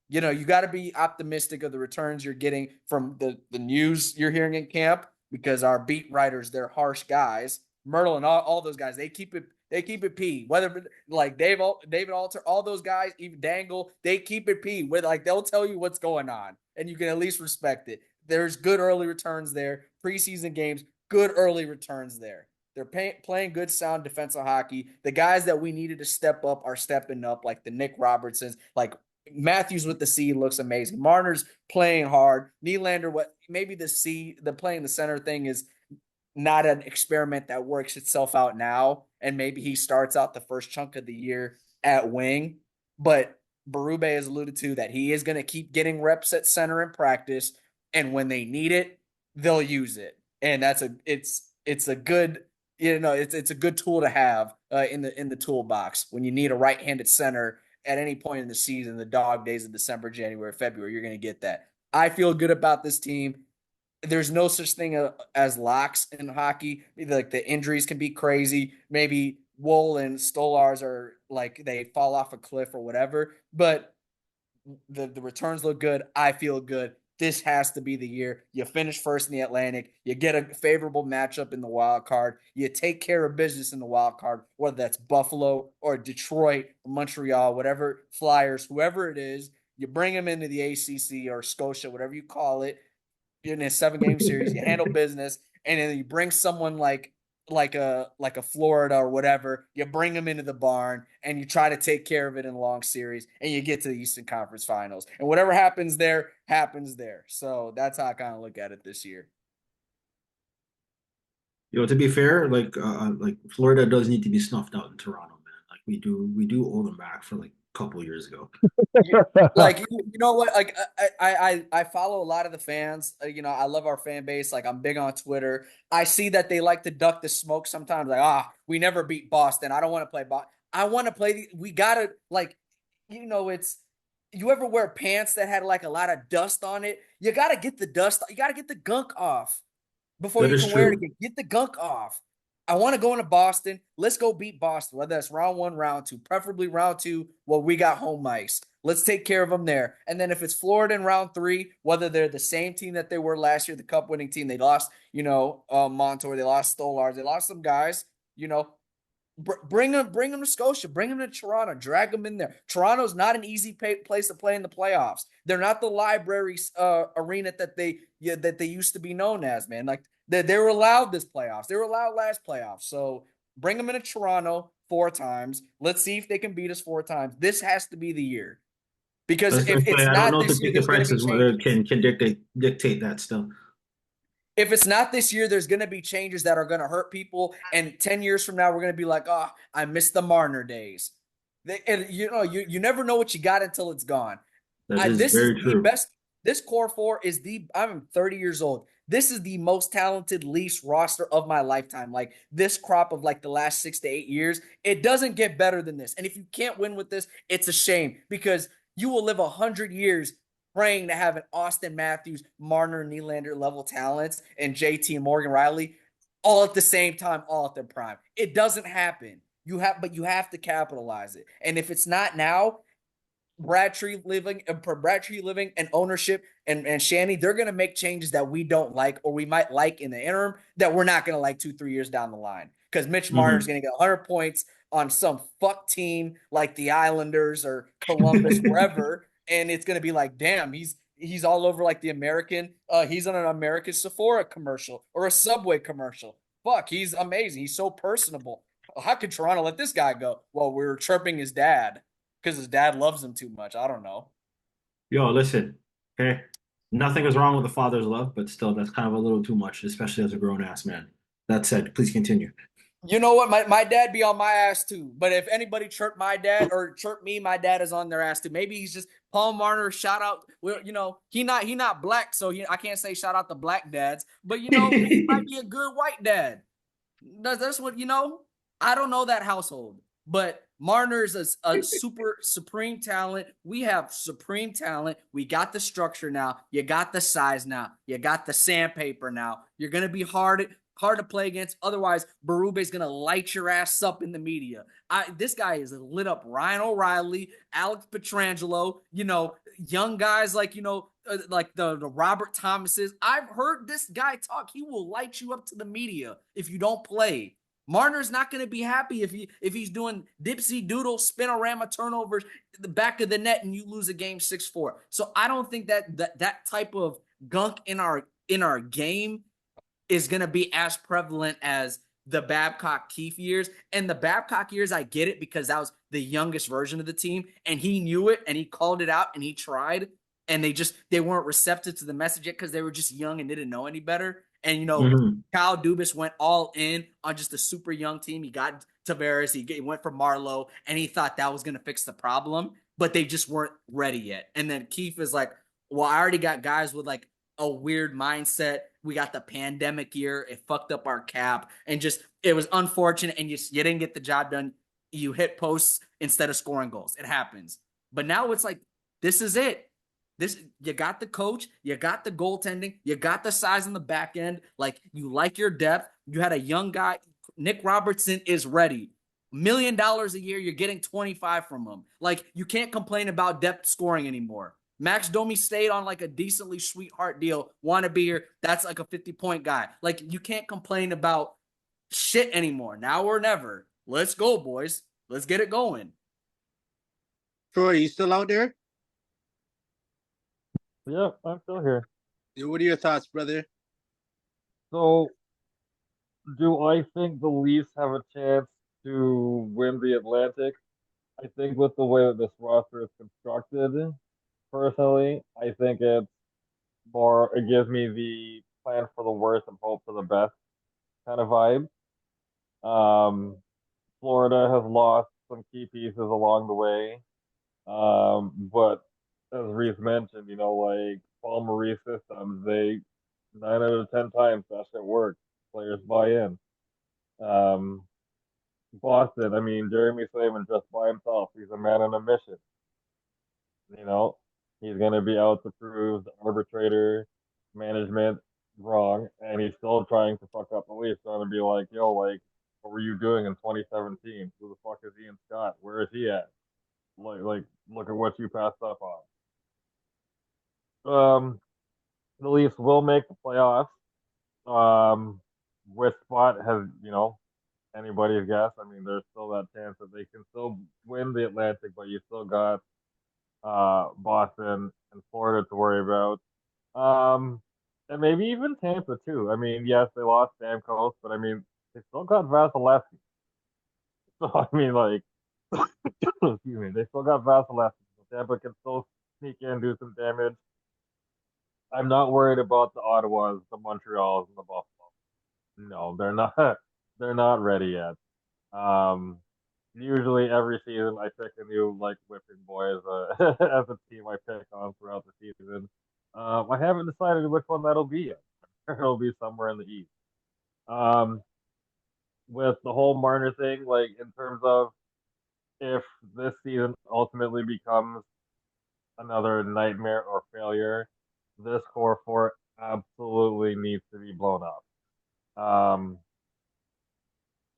You got to be optimistic of the returns you're getting from the news you're hearing in camp, because our beat writers, they're harsh guys. Myrtle and all those guys, they keep it P. Whether like David Alter, all those guys, even Dangle, they keep it P. With they'll tell you what's going on, and you can at least respect it. There's good early returns there. Preseason games, good early returns there. They're playing good, sound defensive hockey. The guys that we needed to step up are stepping up, like the Nick Robertsons, like Matthews with the C looks amazing. Marner's playing hard. Nylander, the playing the center thing is not an experiment that works itself out now, and maybe he starts out the first chunk of the year at wing. But Berube has alluded to that he is going to keep getting reps at center in practice, and when they need it, they'll use it. And it's a good it's a good tool to have in the toolbox when you need a right-handed center at any point in the season, the dog days of December, January, February. You're going to get that. I feel good about this team. There's no such thing as locks in hockey. Like the injuries can be crazy. Maybe Wool and Stolars are like they fall off a cliff or whatever, but the returns look good. I feel good. This has to be the year. You finish first in the Atlantic. You get a favorable matchup in the wild card. You take care of business in the wild card, whether that's Buffalo or Detroit or Montreal, whatever, Flyers, whoever it is. You bring them into the ACC or Scotia, whatever you call it. You're in a 7-game series. You handle business, and then you bring someone like a Florida or whatever. You bring them into the barn and you try to take care of it in a long series, and you get to the Eastern Conference Finals. And whatever happens there happens there. So that's how I kind of look at it this year. To be fair, like Florida does need to be snuffed out in Toronto, man. Like we do owe them back for like couple years ago. Like you know what? Like I follow a lot of the fans. You know, I love our fan base. Like I'm big on Twitter. I see that they like to duck the smoke sometimes. Like we never beat Boston. I don't want to play Boston. I want to play. We gotta like, you know, it's you ever wear pants that had like a lot of dust on it? You gotta get the dust. You gotta get the gunk off before That you is can wear it true. again. Get the gunk off. I want to go into Boston. Let's go beat Boston, whether that's round one, round two, preferably round two. Well, we got home ice. Let's take care of them there. And then if it's Florida in round three, whether they're the same team that they were last year, the cup winning team, they lost, Montour, they lost Stolars, they lost some guys, you know, bring them to Scotia, bring them to Toronto, drag them in there. Toronto's not an easy place to play in the playoffs. They're not the library arena that they used to be known as, man. Like they were allowed this playoffs. They were allowed last playoffs. So bring them into Toronto 4 times. Let's see if they can beat us 4 times. This has to be the year. Because if But it's I don't not know if the this year, ticket there's going to be prices changes. can dictate that still. If it's not this year, there's going to be changes that are going to hurt people. And 10 years from now, we're going to be like, I miss the Marner days. And you never know what you got until it's gone. That is This is very the true. best. This core four is I'm 30 years old. This is the most talented least roster of my lifetime. Like this crop of like the last 6 to 8 years, it doesn't get better than this. And if you can't win with this, it's a shame because you will live 100 years praying to have an Austin Matthews, Marner, Nylander level talents and JT and Morgan Riley all at the same time, all at their prime. It doesn't happen. But you have to capitalize it. And if it's not now, Bradtree living and ownership and Shanny, they're gonna make changes that we don't like or we might like in the interim that we're not gonna like 2-3 years down the line. Because Mitch Marner's gonna get 100 points on some fuck team like the Islanders or Columbus, wherever, and it's gonna be like, damn, he's all over like the American. He's on an American Sephora commercial or a Subway commercial. Fuck, he's amazing. He's so personable. How could Toronto let this guy go? Well, we were chirping his dad because his dad loves him too much. I don't know. Yo, listen, okay. Nothing is wrong with the father's love, but still, that's kind of a little too much, especially as a grown ass man. That said, please continue. You know what? My dad be on my ass too. But if anybody chirp my dad or chirp me, my dad is on their ass too. Maybe he's just Paul Marner. Shout out. Well, he not black, so I can't say shout out to black dads. But he might be a good white dad. That's what. I don't know that household, but Marner is a super supreme talent. We have supreme talent. We got the structure now. You got the size now. You got the sandpaper now. You're gonna be hard to play against. Otherwise, Berube's gonna light your ass up in the media. This guy is lit up. Ryan O'Reilly, Alex Petrangelo. Young guys like like the Robert Thomases. I've heard this guy talk. He will light you up to the media if you don't play. Marner's not going to be happy if he's doing dipsy doodle spinorama turnovers at the back of the net and you lose a game 6-4. So I don't think that type of gunk in our game is going to be as prevalent as the Babcock Keefe years. And the Babcock years, I get it because that was the youngest version of the team and he knew it and he called it out and he tried and they weren't receptive to the message yet because they were just young and didn't know any better. And Kyle Dubas went all in on just a super young team. He got Tavares, he went for Marlowe, and he thought that was going to fix the problem, but they just weren't ready yet. And then Keefe is like, well, I already got guys with like a weird mindset. We got the pandemic year. It fucked up our cap. And it was unfortunate. And you didn't get the job done. You hit posts instead of scoring goals. It happens. But now it's like, this is it. You got the coach, you got the goaltending, you got the size in the back end. Like, you like your depth. You had a young guy. Nick Robertson is ready. $1 million a year, you're getting 25 from him. Like, you can't complain about depth scoring anymore. Max Domi stayed on like a decently sweetheart deal. Want to be here. That's like a 50-point guy. Like, you can't complain about shit anymore. Now or never. Let's go, boys. Let's get it going. Troy, you still out there? Yeah, I'm still here. What are your thoughts, brother? So, do I think the Leafs have a chance to win the Atlantic? I think with the way that this roster is constructed, personally, I think it gives me the plan for the worst and hope for the best kind of vibe. Um, Florida has lost some key pieces along the way. But as Reese mentioned, like Paul Maurice systems, they 9 out of 10 times that shit works. Players buy in. Um, Boston, I mean, Jeremy Swayman just by himself. He's a man on a mission. You know, he's gonna be out to prove the arbitrator management wrong, and he's still trying to fuck up the Leafs. Trying to be like, yo, like, what were you doing in 2017? Who the fuck is Ian Scott? Where is he at? Look at what you passed up on. Um, the Leafs will make the playoffs. Um, which spot has anybody's guess. I mean, there's still that chance that they can still win the Atlantic, but you still got Boston and Florida to worry about. Um, and maybe even Tampa too. I mean, yes, they lost Stamkos, but I mean, they still got Vasilevsky. So I mean, like, excuse me, they still got Vasilevsky. So Tampa can still sneak in, do some damage. I'm not worried about the Ottawas, the Montreals, and the Buffalo. No, they're not. They're not ready yet. Um, Usually every season I pick a new like whipping boy as a as a team I pick on throughout the season. I haven't decided which one that'll be yet. It'll be somewhere in the East. Um, with the whole Marner thing, like in terms of if this season ultimately becomes another nightmare or failure, this core four absolutely needs to be blown up. Um,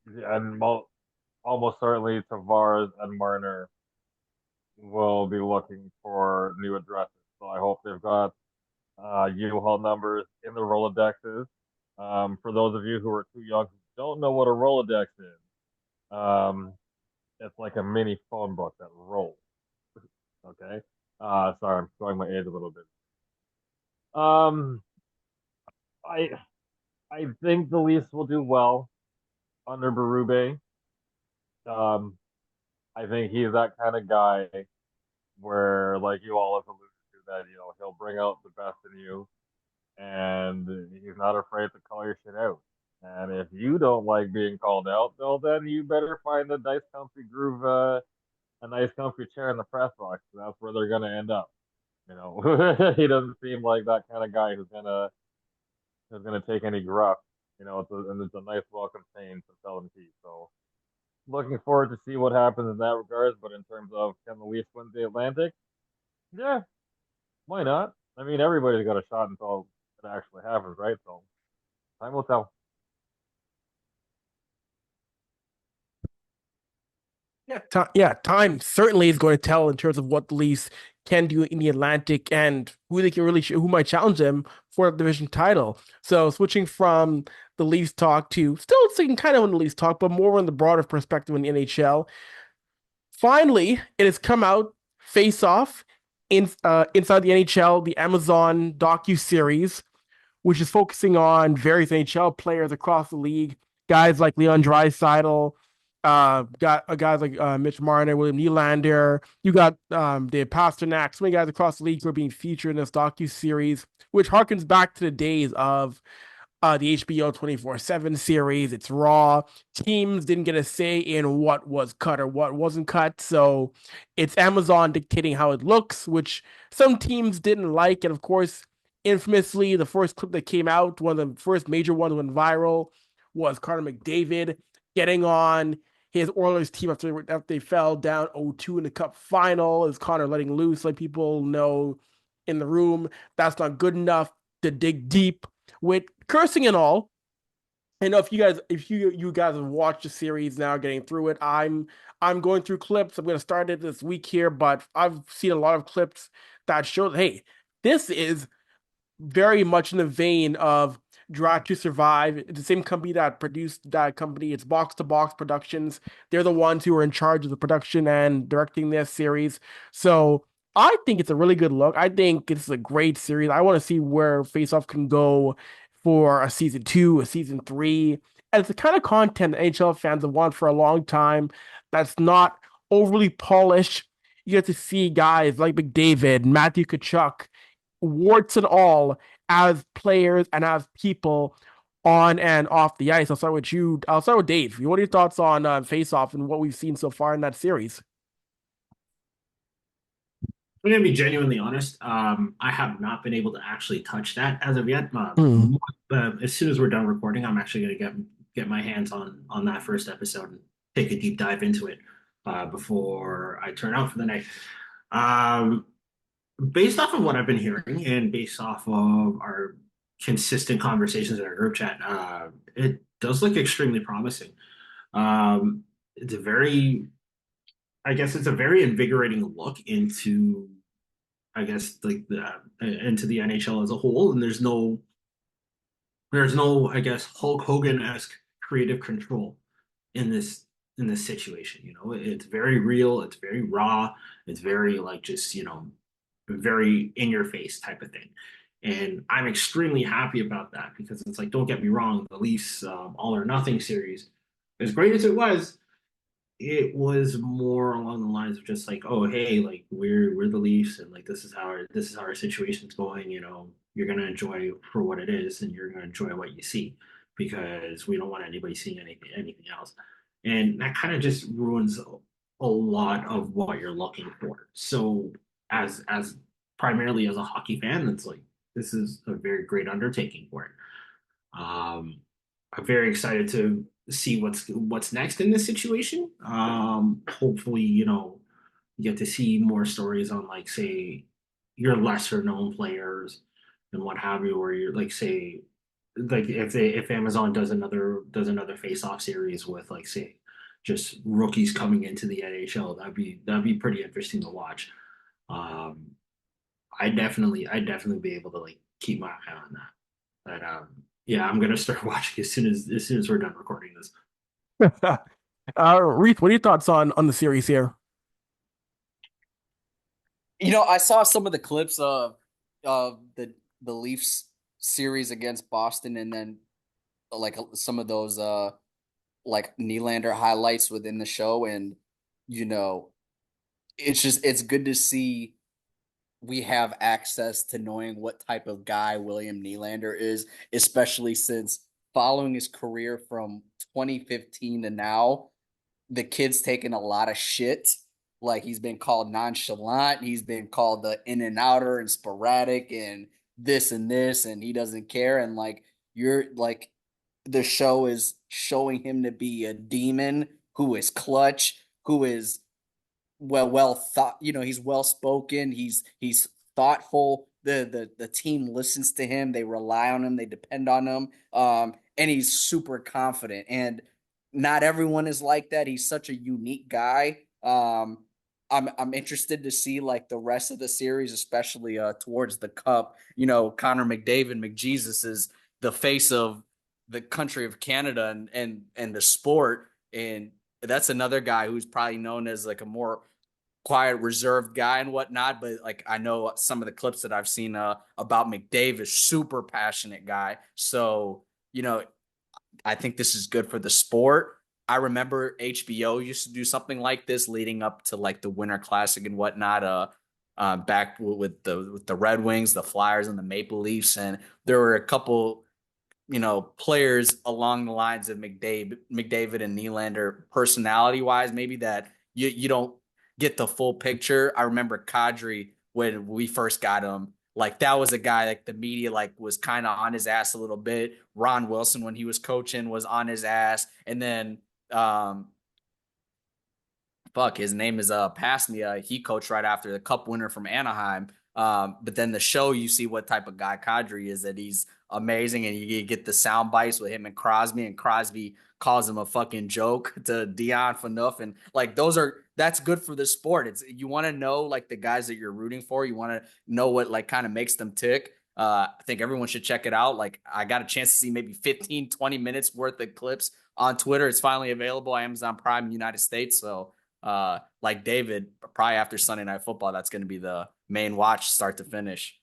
and almost certainly Tavares and Marner will be looking for new addresses. So I hope they've got U-Haul numbers in the Rolodexes. For those of you who are too young who don't know what a Rolodex is, it's like a mini phone book that rolls. Okay. Sorry, I'm showing my age a little bit. Um, I I think the Leafs will do well under Berube. Um, I think he's that kind of guy where, like you all have alluded to, that he'll bring out the best in you, and he's not afraid to call your shit out. And if you don't like being called out, well, then you better find a nice, comfy groove, a nice, comfy chair in the press box. That's where they're gonna end up. He doesn't seem like that kind of guy who's gonna take any gruff. And it's a nice, welcome change to Sheldon Keefe. So looking forward to see what happens in that regards. But in terms of can the Leafs win the Atlantic, yeah, why not? I mean, everybody's got a shot until it actually happens, right? So time will tell. Yeah, time certainly is going to tell in terms of what the Leafs can do in the Atlantic and who they can really who might challenge them for the division title. So switching from the Leafs talk to still sticking kind of on the Leafs talk, but more on the broader perspective in the NHL. Finally, it has come out Face Off inside the NHL, the Amazon docu series, which is focusing on various NHL players across the league, guys like Leon Draisaitl, got guys like Mitch Marner, William Nylander. You got Dave Pasternak, so many guys across the league who are being featured in this docu series, which harkens back to the days of the HBO 24/7 series. It's Raw. Teams didn't get a say in what was cut or what wasn't cut. So it's Amazon dictating how it looks, which some teams didn't like. And of course, infamously, the first clip that came out, one of the first major ones went viral, was Connor McDavid getting on his Oilers team after they fell down 0-2 in the Cup final. Is Connor letting loose, let people know in the room that's not good enough to dig deep with cursing and all. I know if you guys have watched the series now, getting through it. I'm going through clips. I'm going to start it this week here, but I've seen a lot of clips that show that hey, this is very much in the vein of Drive to Survive. It's the same company that produced that company. It's Box to Box Productions. They're the ones who are in charge of the production and directing this series. So I think it's a really good look. I think it's a great series. I want to see where Face Off can go for a season two, a season three. And it's the kind of content that NHL fans have wanted for a long time that's not overly polished. You get to see guys like McDavid, Matthew Tkachuk, warts and all, as players and as people on and off the ice. I'll start with you. I'll start with Dave. What are your thoughts on Face Off and what we've seen so far in that series? I'm gonna be genuinely honest. I have not been able to actually touch that as of yet. Hmm. As soon as we're done recording, I'm actually gonna get my hands on that first episode and take a deep dive into it before I turn out for the night. Um, Based off of what I've been hearing and based off of our consistent conversations in our group chat, it does look extremely promising. It's a very, I guess, it's a very invigorating look into, I guess, like the into the NHL as a whole. And there's no, I guess, Hulk Hogan-esque creative control in this situation. You know, it's very real, it's very raw, it's very like just, very in your face type of thing. And I'm extremely happy about that because it's like, don't get me wrong, the Leafs All or Nothing series, as great as it was more along the lines of just like, oh hey, like we're the Leafs and like this is how our situation's going, you're gonna enjoy for what it is and you're gonna enjoy what you see because we don't want anybody seeing anything else. And that kind of just ruins a lot of what you're looking for. So as primarily as a hockey fan, it's like this is a very great undertaking for it. I'm very excited to see what's next in this situation. Hopefully, you get to see more stories on like say your lesser known players and what have you, or you're like say like if Amazon does another face off series with like say just rookies coming into the NHL, that'd be pretty interesting to watch. Um, I definitely be able to like keep my eye on that. But yeah, I'm gonna start watching as soon as we're done recording this. Reith, what are your thoughts on the series here? I saw some of the clips of the Leafs series against Boston, and then like some of those like Nylander highlights within the show, and you know, it's good to see we have access to knowing what type of guy William Nylander is, especially since following his career from 2015 to now, the kid's taken a lot of shit. Like he's been called nonchalant, he's been called the in and outer and sporadic and this, and he doesn't care. And like you're like the show is showing him to be a demon who is clutch, who is well thought. He's well spoken. He's thoughtful. The team listens to him. They rely on him. They depend on him. And he's super confident. And not everyone is like that. He's such a unique guy. I'm interested to see like the rest of the series, especially towards the cup. Connor McDavid, McJesus is the face of the country of Canada and the sport. And that's another guy who's probably known as like a more quiet, reserved guy and whatnot. But like I know some of the clips that I've seen about McDavid, super passionate guy. So I think this is good for the sport. I remember HBO used to do something like this leading up to like the Winter Classic and whatnot. Back with the Red Wings, the Flyers, and the Maple Leafs, and there were a couple players along the lines of McDavid and Nylander, personality wise, maybe that you don't get the full picture. I remember Kadri when we first got him. Like that was a guy like the media like was kind of on his ass a little bit. Ron Wilson when he was coaching was on his ass, and then um, fuck, his name is passed me. He coached right after the Cup winner from Anaheim. But then the show, you see what type of guy Kadri is. That he's amazing, and you get the sound bites with him and Crosby calls him a fucking joke to Dion Phaneuf, and like that's good for the sport. It's you want to know like the guys that you're rooting for. You want to know what like kind of makes them tick. I think everyone should check it out. Like I got a chance to see maybe 15, 20 minutes worth of clips on Twitter. It's finally available on Amazon Prime in the United States. So like David, probably after Sunday Night Football, that's going to be the main watch, start to finish.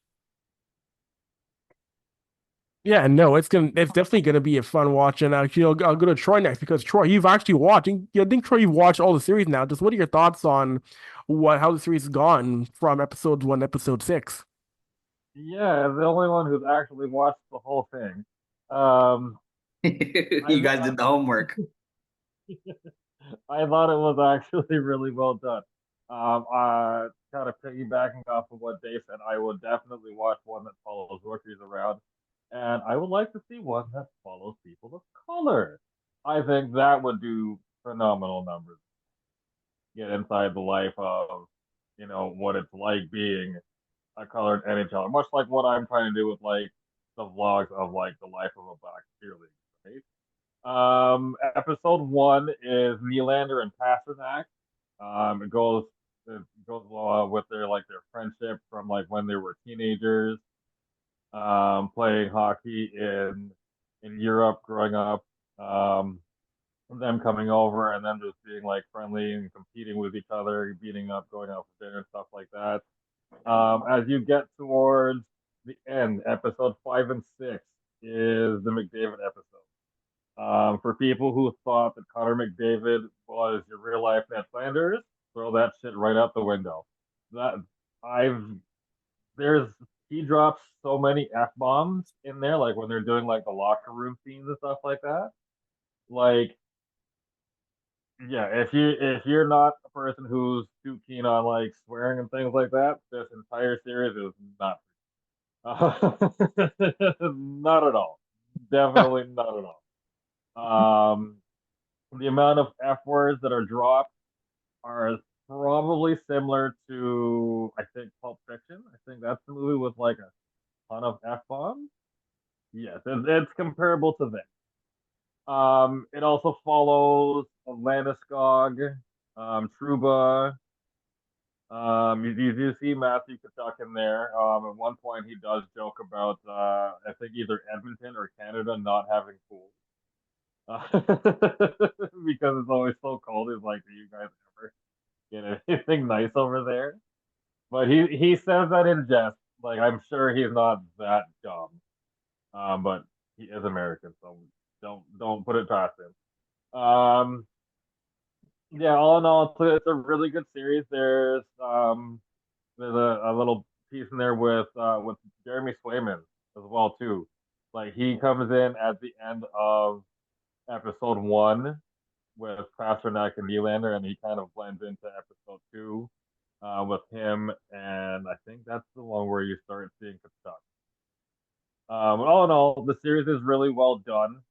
Yeah, no, it's definitely gonna be a fun watch. And actually, I'll go to Troy next because Troy, you've actually watched. I think Troy, you've watched all the series now. Just what are your thoughts on how the series has gone from episode 1 to episode 6? Yeah, the only one who's actually watched the whole thing. Um, You guys did the homework. I thought it was actually really well done. Kind of piggybacking off of what Dave said, I would definitely watch one that follows rookies around, and I would like to see one that follows people of color. I think that would do phenomenal numbers. Get inside the life of, what it's like being a colored NHLer, much like what I'm trying to do with like the vlogs of like the life of a black cheerleader, right? Episode one is Nylander and Pasternak. It goes with their friendship from like when they were teenagers, playing hockey in Europe, growing up, them coming over and them just being like friendly and competing with each other, beating up, going out for dinner, stuff like that. As you get towards the end, episode 5 and 6 is the McDavid episode. For people who thought that Connor McDavid was your real life Ned Flanders, throw that shit right out the window. That I've there's he drops so many f bombs in there, like when they're doing like the locker room scenes and stuff like that. Like, yeah, if you're not a person who's too keen on like swearing and things like that, this entire series is not. Not at all. Definitely not at all. The amount of F words that are dropped are probably similar to, I think, Pulp Fiction. I think that's the movie with like a ton of F bombs. Yes, it's comparable to this. It also follows Landeskog, Truba. You do see Matthew Tkachuk in there. At one point, he does joke about, I think, either Edmonton or Canada not having pools. Because it's always so cold. He's like, do you guys ever get anything nice over there? But he says that in jest. Like, I'm sure he's not that dumb. But he is American, so don't put it past him. Yeah, all in all, it's a really good series. There's a little piece in there with Jeremy Swayman as well too. Like, he comes in at the end of episode one with Pasternak and Nylander, and he kind of blends into episode two, with him, and I think that's the one where you start seeing Kachuk. All in all, the series is really well done.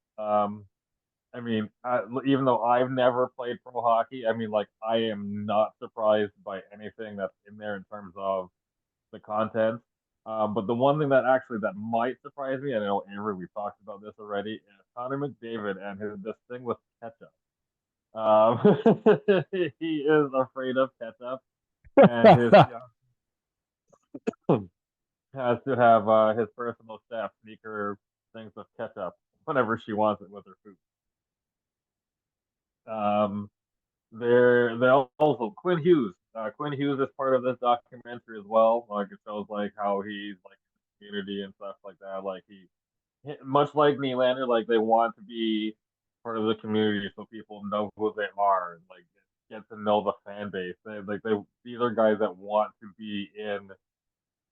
I mean, even though I've never played pro hockey, I mean, like, I am not surprised by anything that's in there in terms of the content. But the one thing that might surprise me, and I know Avery, we talked about this already, is Connor McDavid and this thing with ketchup. He is afraid of ketchup, and his has to have his personal chef sneak her things of ketchup whenever she wants it with her food. Um, they're also Quinn Hughes. Quinn Hughes is part of this documentary as well. Like, it shows like how he's like in the community and stuff like that. Like, much like Nylander, like, they want to be part of the community so people know who they are and like get to know the fan base. These are guys that want to be in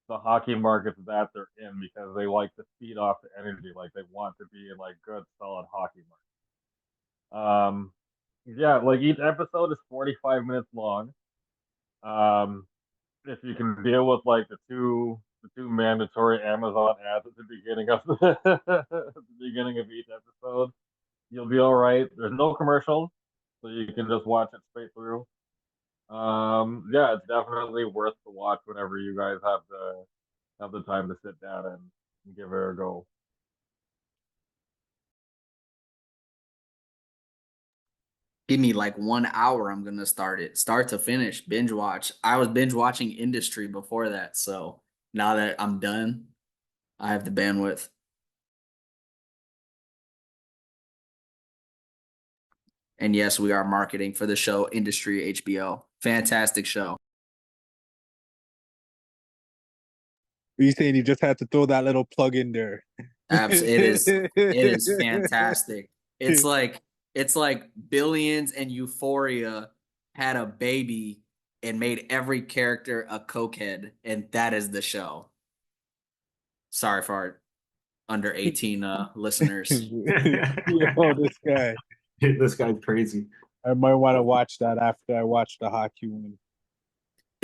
the hockey markets that they're in because they like to feed off the energy. Like, they want to be in like good solid hockey markets. Yeah, like, each episode is 45 minutes long. Um, if you can deal with like the two mandatory Amazon ads at the beginning of the beginning of each episode, you'll be all right. There's no commercials, so you can just watch it straight through. Yeah, it's definitely worth the watch whenever you guys have the time to sit down and give it a go. Give me like 1 hour. I'm gonna start it, start to finish, binge watch. I was binge watching Industry before that, so now that I'm done, I have the bandwidth. And yes, we are marketing for the show Industry HBO. Fantastic show. You saying you just had to throw that little plug in there? It is fantastic. It's like Billions and Euphoria had a baby and made every character a cokehead, and that is the show. Sorry for our under 18 listeners. Yo, this guy. This guy's crazy. I might want to watch that after I watch the hockey one.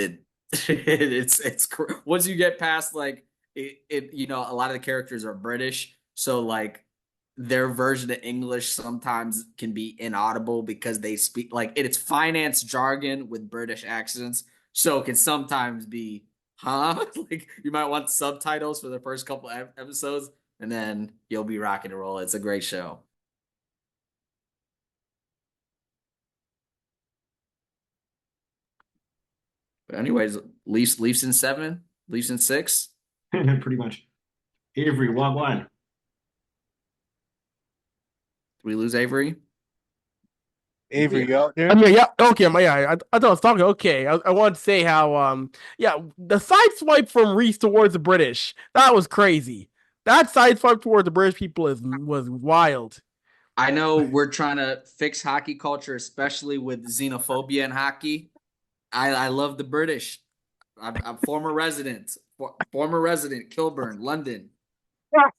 it it's once you get past like a lot of the characters are British, so like their version of English sometimes can be inaudible because they speak like it's finance jargon with British accents, so it can sometimes be like you might want subtitles for the first couple episodes, and then you'll be rocking and roll. It's a great show. But anyways, Leafs in 7, Leafs in 6. Pretty much. Avery, one. Did we lose Avery? Avery, you out there? I mean, yeah, okay, I thought I was talking. Okay, I want to say how, yeah, the side swipe from Reese towards the British, that was crazy. That side swipe towards the British people was wild. I know we're trying to fix hockey culture, especially with xenophobia in hockey. I love the British. I'm former resident, Kilburn, London.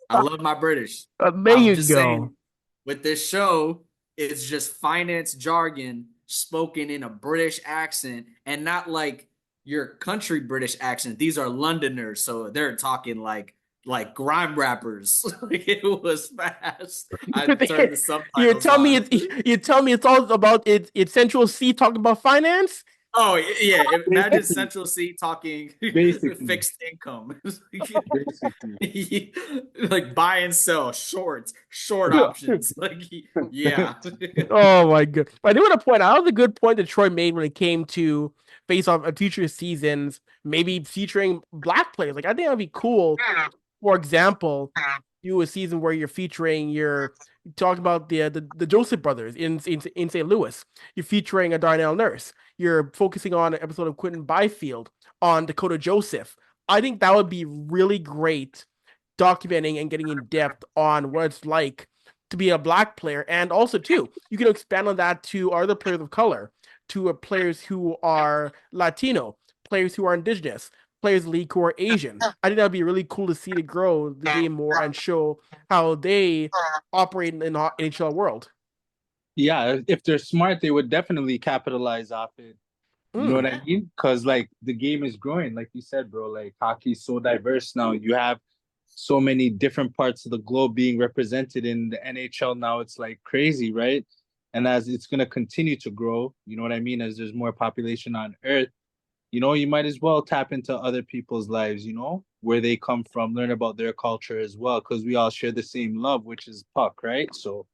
I love my British. There I'm you just go. saying, with this show, it's just finance jargon spoken in a British accent and not like your country British accent. These are Londoners, so they're talking like grime rappers. Like it was fast. I turned the You subtitles tell me on. it's all about it's Central C talking about finance. Oh yeah, imagine Central C talking Basically. fixed income. Basically. Like buy and sell, short options. Like yeah. Oh my god! But I do want to point out that was a good point that Troy made when it came to face off future seasons, maybe featuring black players. Like I think that'd be cool. For example, do a season where you're featuring your talk about the Joseph brothers in St. Louis. You're featuring a Darnell Nurse. You're focusing on an episode of Quentin Byfield on Dakota Joseph. I think that would be really great documenting and getting in depth on what it's like to be a black player. And also, too, you can expand on that to other players of color, to players who are Latino, players who are indigenous, players in the league who are Asian. I think that'd be really cool to see to grow the game more and show how they operate in the NHL world. Yeah, if they're smart, they would definitely capitalize off it. You know what I mean? Because like the game is growing, like you said, bro. Like hockey's so diverse now. You have so many different parts of the globe being represented in the NHL now. It's like crazy, right? And as it's gonna continue to grow, you know what I mean? As there's more population on Earth, you might as well tap into other people's lives, where they come from, learn about their culture as well, because we all share the same love, which is puck, right? So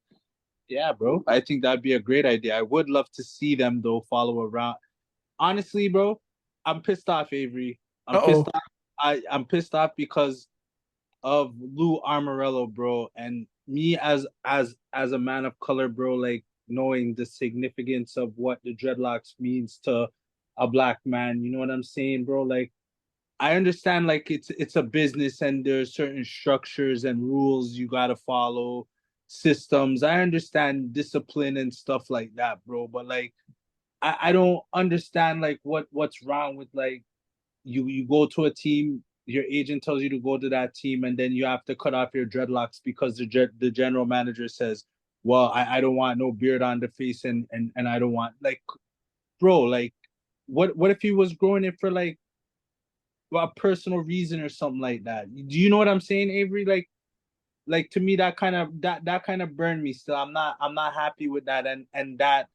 yeah, bro, I think that'd be a great idea. I would love to see them though follow around. Honestly, bro, I'm pissed off, Avery. I'm pissed off. I'm pissed off because of Lou Armorello, bro, and me as a man of color, bro, like knowing the significance of what the dreadlocks means to a black man. You know what I'm saying, bro? Like I understand like it's a business and there's certain structures and rules you gotta follow, systems. I understand discipline and stuff like that, bro. But like I don't understand like what's wrong with like you go to a team, your agent tells you to go to that team, and then you have to cut off your dreadlocks because the general manager says, well, I don't want no beard on the face and I don't want like bro, like what if he was growing it for like a personal reason or something like that? Do you know what I'm saying, Avery? Like to me that kind of burned me still. I'm not happy with that and that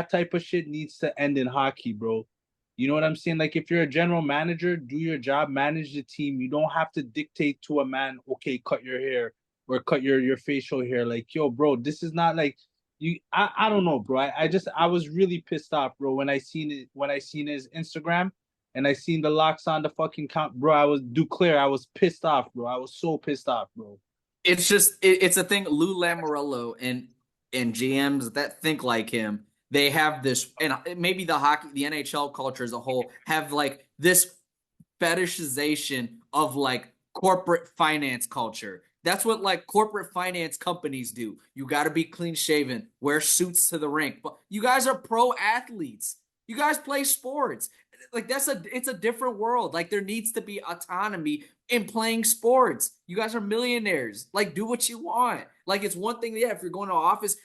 type of shit needs to end in hockey, bro. You know what I'm saying? Like if you're a general manager, do your job, manage the team. You don't have to dictate to a man, okay, cut your hair or cut your facial hair. Like, yo, bro, this is not like you I don't know, bro. I was really pissed off, bro, when I seen his Instagram and I seen the locks on the fucking count, bro. I was pissed off, bro. I was so pissed off, bro. It's just it's a thing. Lou Lamoriello and GMs that think like him, they have this, and maybe the NHL culture as a whole have like this fetishization of like corporate finance culture. That's what like corporate finance companies do. You got to be clean shaven, wear suits to the rink. But you guys are pro athletes. You guys play sports. Like it's a different world. Like there needs to be autonomy in playing sports. You guys are millionaires. Like do what you want. Like it's one thing, yeah, if you're going to office,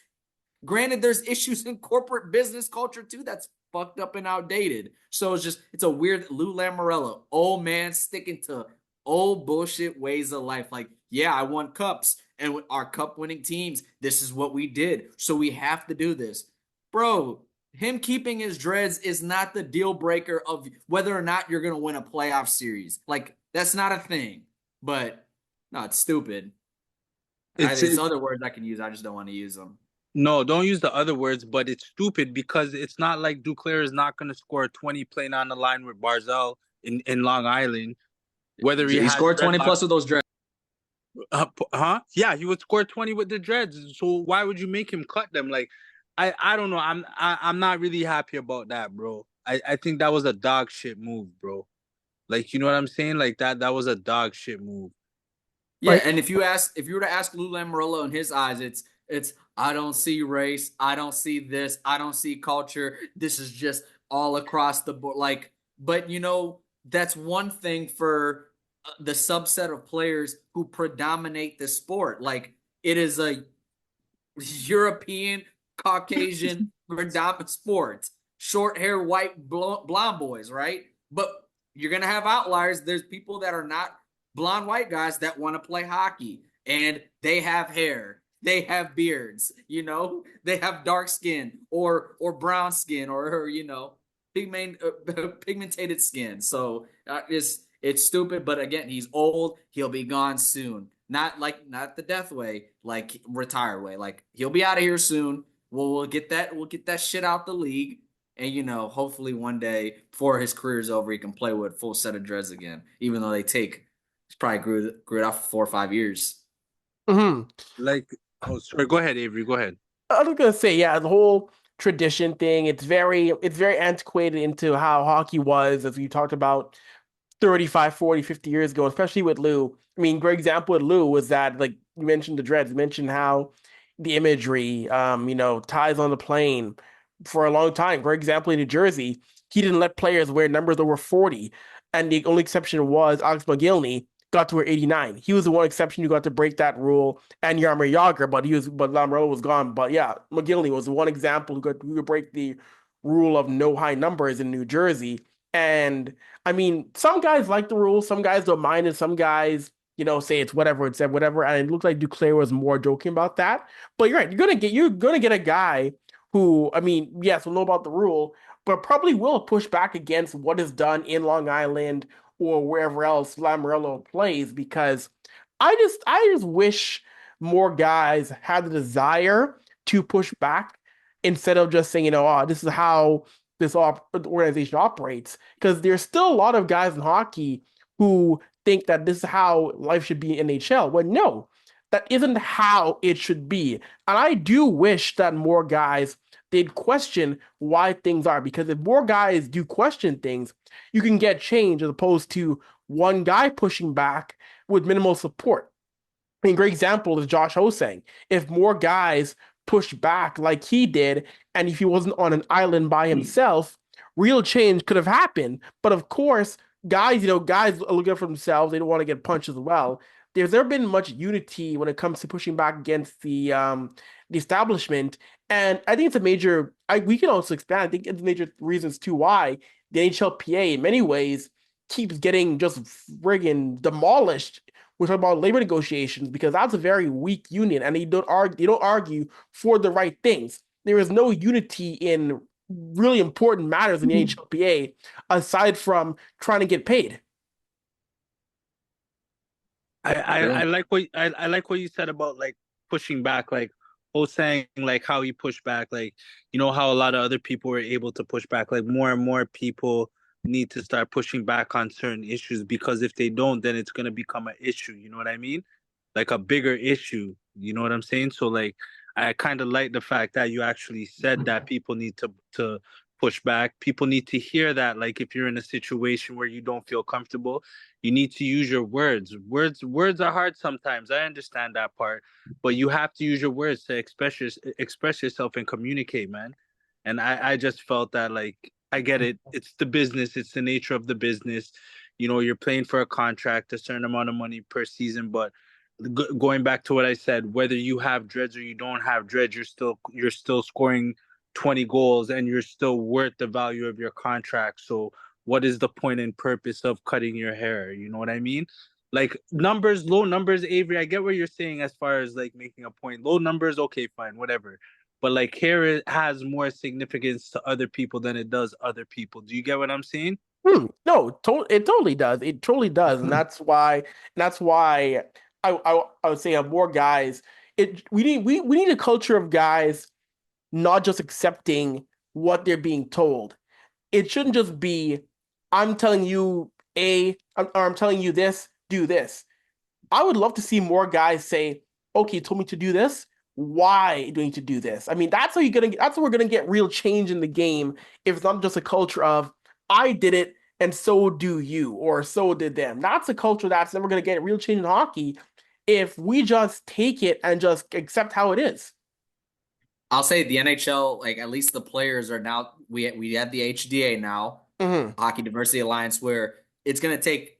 granted there's issues in corporate business culture too. That's fucked up and outdated. So it's a weird Lou Lamoriello, old man sticking to old bullshit ways of life. Like, yeah, I won cups, and with our cup winning teams, this is what we did. So we have to do this. Bro, him keeping his dreads is not the deal breaker of whether or not you're going to win a playoff series. Like, that's not a thing. But no, it's stupid. It's other words I can use. I just don't want to use them. No, don't use the other words, but it's stupid because it's not like Duclair is not going to score 20 playing on the line with Barzell in Long Island. Whether he scored 20 plus with those dreads. Yeah, he would score 20 with the dreads. So why would you make him cut them? Like, I don't know. I'm not really happy about that, bro. I think that was a dog shit move, bro. Like, you know what I'm saying? Like that was a dog shit move. Yeah, like, and if you were to ask Lou Lamoriello in his eyes, it's I don't see race, I don't see this, I don't see culture. This is just all across the board. Like, but that's one thing for the subset of players who predominate the sport. Like, it is a European, Caucasian predominant sport. Short hair, white, blonde boys, right? But you're gonna have outliers. There's people that are not blonde white guys that want to play hockey, and they have hair, they have beards, they have dark skin or brown skin or pigmented skin. So it's stupid, but again, he's old. He'll be gone soon. Not the death way, like retire way. Like, he'll be out of here soon. We'll get that shit out the league. And, hopefully one day before his career's over, he can play with a full set of dreads again, even though he's probably grew it out for 4 or 5 years. Mm-hmm. Like, oh, sorry. Go ahead, Avery. Go ahead. I was gonna say, yeah, the whole tradition thing, it's very antiquated into how hockey was, as we talked about 35, 40, 50 years ago, especially with Lou. I mean, great example with Lou was that, like, you mentioned the dreads, you mentioned how the imagery, ties on the plane for a long time. Great example in New Jersey, he didn't let players wear numbers over 40. And the only exception was Alex Mogilny got to wear 89. He was the one exception who got to break that rule, and Jaromir Jagr, but Lamoriello was gone. But yeah, Mogilny was the one example who could break the rule of no high numbers in New Jersey. And I mean, some guys like the rule, some guys don't mind it, some guys, say it's whatever, it's whatever. And it looked like Duclair was more joking about that. But you're right, you're gonna get a guy who, I mean, yes, will know about the rule, but probably will push back against what is done in Long Island or wherever else Lamoriello plays, because I just wish more guys had the desire to push back instead of just saying, this is how this organization operates. Because there's still a lot of guys in hockey who think that this is how life should be in NHL. Well, no, that isn't how it should be. And I do wish that more guys did question why things are, because if more guys do question things, you can get change as opposed to one guy pushing back with minimal support. I mean, great example is Josh Hosang. If more guys push back like he did, and if he wasn't on an island by himself, real change could have happened. But of course, guys look out for themselves. They don't want to get punched as well. There's never been much unity when it comes to pushing back against the establishment, and I think it's a major. We can also expand. I think it's major reasons too why the NHLPA, in many ways, keeps getting just friggin' demolished. We're talking about labor negotiations, because that's a very weak union, and they don't argue for the right things. There is no unity in really important matters in the NHLPA aside from trying to get paid. I like what you said about, like, pushing back, like Hosang, like how he pushed back, like, how a lot of other people were able to push back. Like, more and more people need to start pushing back on certain issues, because if they don't, then it's going to become an issue. You know what I mean? Like a bigger issue. You know what I'm saying? So, like, I kind of like the fact that you actually said that people need to push back. People need to hear that, like, if you're in a situation where you don't feel comfortable, you need to use your words. Words are hard sometimes. I understand that part, but you have to use your words to express yourself and communicate, man. And I just felt that, like, I get it. It's the business. It's the nature of the business. You're playing for a contract, a certain amount of money per season. But going back to what I said, whether you have dreads or you don't have dreads, you're still scoring 20 goals and you're still worth the value of your contract. So what is the point and purpose of cutting your hair? You know what I mean? Like numbers, low numbers, Avery, I get what you're saying as far as like making a point. Low numbers, okay, fine, whatever. But like hair has more significance to other people than it does other people. Do you get what I'm saying? No, it totally does. It totally does, and that's why I would say have more guys. We need a culture of guys not just accepting what they're being told. It shouldn't just be, I'm telling you or I'm telling you this, do this. I would love to see more guys say, okay, you told me to do this. Why do I need to do this? I mean, that's how we're gonna get real change in the game if it's not just a culture of I did it and so do you, or so did them. That's a culture that's never gonna get real change in hockey if we just take it and just accept how it is. I'll say the NHL, like at least the players are now we have the HDA now, Mm-hmm. Hockey Diversity Alliance, where it's gonna take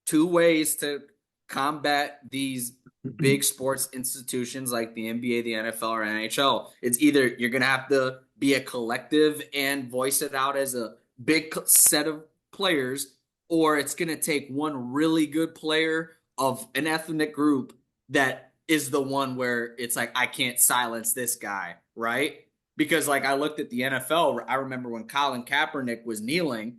two ways to combat these big sports institutions like the NBA, the NFL, or NHL. It's either you're gonna have to be a collective and voice it out as a big set of players, or it's gonna take one really good player of an ethnic group that is the one where it's like I can't silence this guy, right? Because like I looked at the NFL, I remember when Colin Kaepernick was kneeling,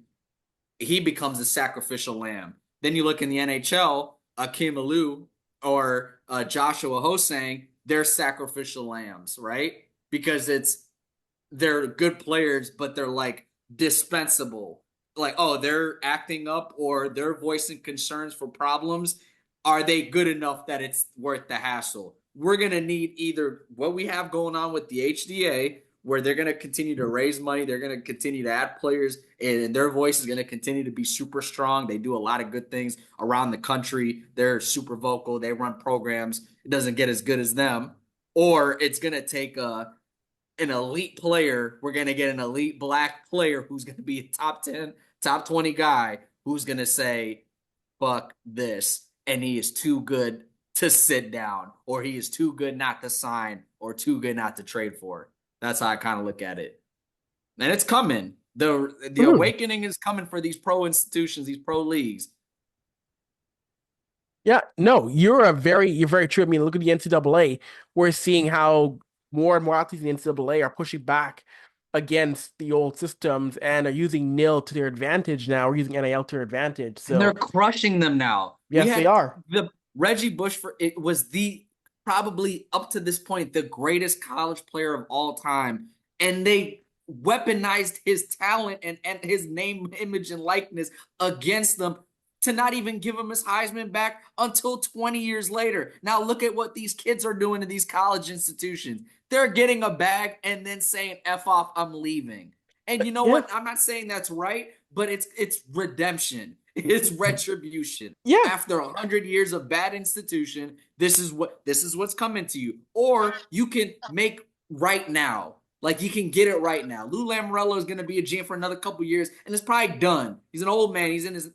he becomes a sacrificial lamb. Then you look in the NHL, Akim Aliu or Joshua Hosang, they're sacrificial lambs, right? Because they're good players, but they're like dispensable. Like, oh, they're acting up or they're voicing concerns for problems. Are they good enough that it's worth the hassle? We're going to need either what we have going on with the HDA, where they're going to continue to raise money, they're going to continue to add players, and their voice is going to continue to be super strong. They do a lot of good things around the country. They're super vocal. They run programs. It doesn't get as good as them. Or it's going to take an elite player. We're going to get an elite black player who's going to be a top 10, top 20 guy who's going to say, fuck this. And he is too good to sit down, or he is too good not to sign, or too good not to trade for. That's how I kind of look at it. And it's coming. The awakening is coming for these pro institutions, these pro leagues. Yeah, no, you're very true. I mean, look at the NCAA. We're seeing how more and more athletes in the NCAA are pushing back against the old systems and are using NIL to their advantage now, or using NIL to their advantage. And they're So crushing them now. yes, they are. The Reggie Bush it was the probably up to this point the greatest college player of all time, and they weaponized his talent and his name, image, and likeness against them to not even give him his Heisman back until 20 years later. Now look at what these kids are doing to these college institutions. They're getting a bag and then saying F off, I'm leaving. And you know what? I'm not saying that's right, but it's redemption. It's retribution. Yeah. After 100 years of bad institution, this is what's coming to you. Or you can make right now. Like you can get it right now. Lou Lamoriello is going to be a GM for another couple years, and it's probably done. He's an old man. He's in his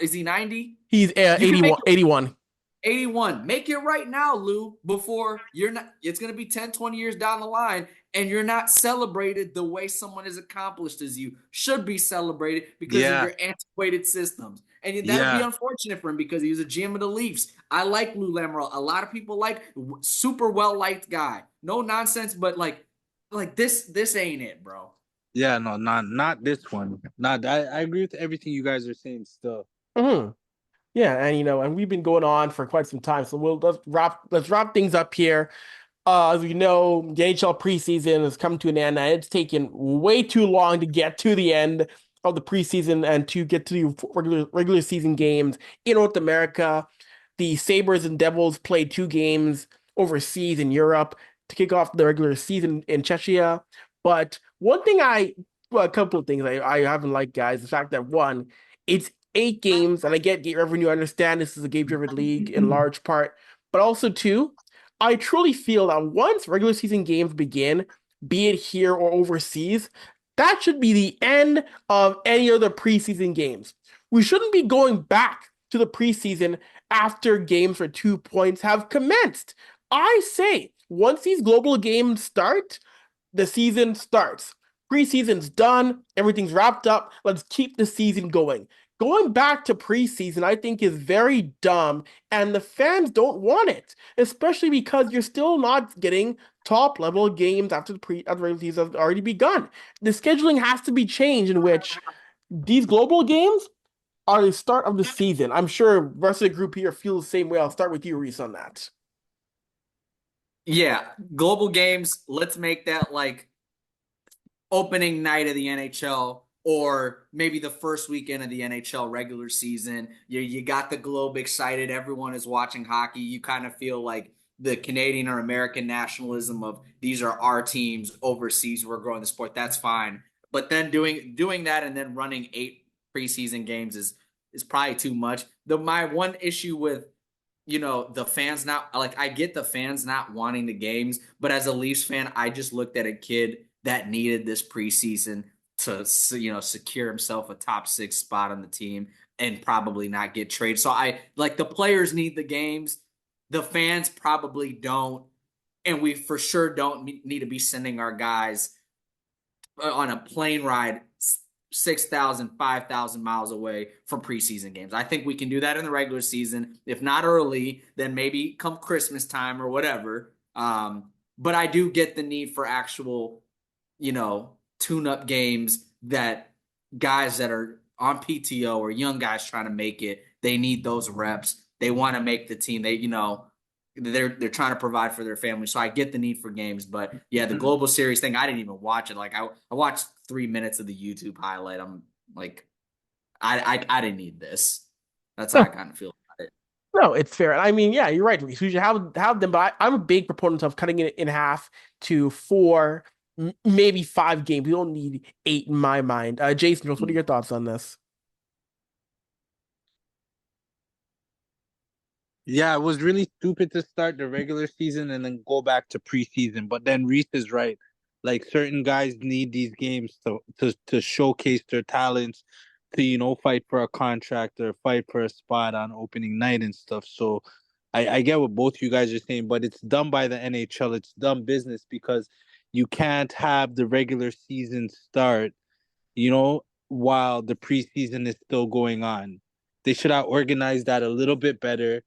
is he 90? He's 81. 81. Make it right now, Lou, before it's going to be 10, 20 years down the line, and you're not celebrated the way someone as accomplished as you should be celebrated because of your antiquated systems. And that would be unfortunate for him because he was a GM of the Leafs. I like Lou Lamoriello. A lot of people like super well-liked guy. No nonsense, but like this ain't it, bro. Yeah, no, not this one. Not I agree with everything you guys are saying still. Mm-hmm. Yeah, and we've been going on for quite some time, so let's wrap things up here. As we know, the NHL preseason has come to an end, and it's taken way too long to get to the end of the preseason and to get to the regular season games in North America. The Sabres and Devils played 2 games overseas in Europe to kick off the regular season in Czechia. But a couple of things I haven't liked, guys. The fact that one, it's 8 games, and I get gate revenue. I understand this is a game-driven league in large part, but also 2, I truly feel that once regular season games begin, be it here or overseas, that should be the end of any other preseason games. We shouldn't be going back to the preseason after games for 2 points have commenced. I say, once these global games start, the season starts. Preseason's done. Everything's wrapped up. Let's keep the season going. Going back to preseason, I think, is very dumb, and the fans don't want it, especially because you're still not getting top level games after the regular season has already begun. The scheduling has to be changed in which these global games are the start of the season. I'm sure the rest of the group here feels the same way. I'll start with you, Reese, on that. Yeah, global games, let's make that like opening night of the NHL or maybe the first weekend of the NHL regular season. You got the globe excited, everyone is watching hockey. You kind of feel like the Canadian or American nationalism of these are our teams overseas, we're growing the sport. That's fine. But then doing that and then running 8 preseason games is probably too much. My one issue with the fans not like I get the fans not wanting the games, but as a Leafs fan, I just looked at a kid that needed this preseason to secure himself a top 6 spot on the team and probably not get traded. So I like the players need the games, the fans probably don't, and we for sure don't need to be sending our guys on a plane ride 6,000, 5,000 miles away from preseason games. I think we can do that in the regular season. If not early, then maybe come Christmas time or whatever. But I do get the need for actual, tune-up games that guys that are on PTO or young guys trying to make it, they need those reps. They want to make the team. They're trying to provide for their family. So I get the need for games, but yeah, the global series thing, I didn't even watch it. Like I watched 3 minutes of the YouTube highlight. I'm like, I didn't need this. That's how I kind of feel about it. No, it's fair. I mean, yeah, you're right, Reese. We should have them, but I'm a big proponent of cutting it in half to 4, maybe 5 games. We don't need 8 in my mind. Jason, what are your thoughts on this? Yeah, it was really stupid to start the regular season and then go back to preseason. But then Reese is right. Like certain guys need these games to showcase their talents, to fight for a contract or fight for a spot on opening night and stuff. So I get what both you guys are saying, but it's done by the NHL. It's dumb business because you can't have the regular season start, while the preseason is still going on. They should have organized that a little bit better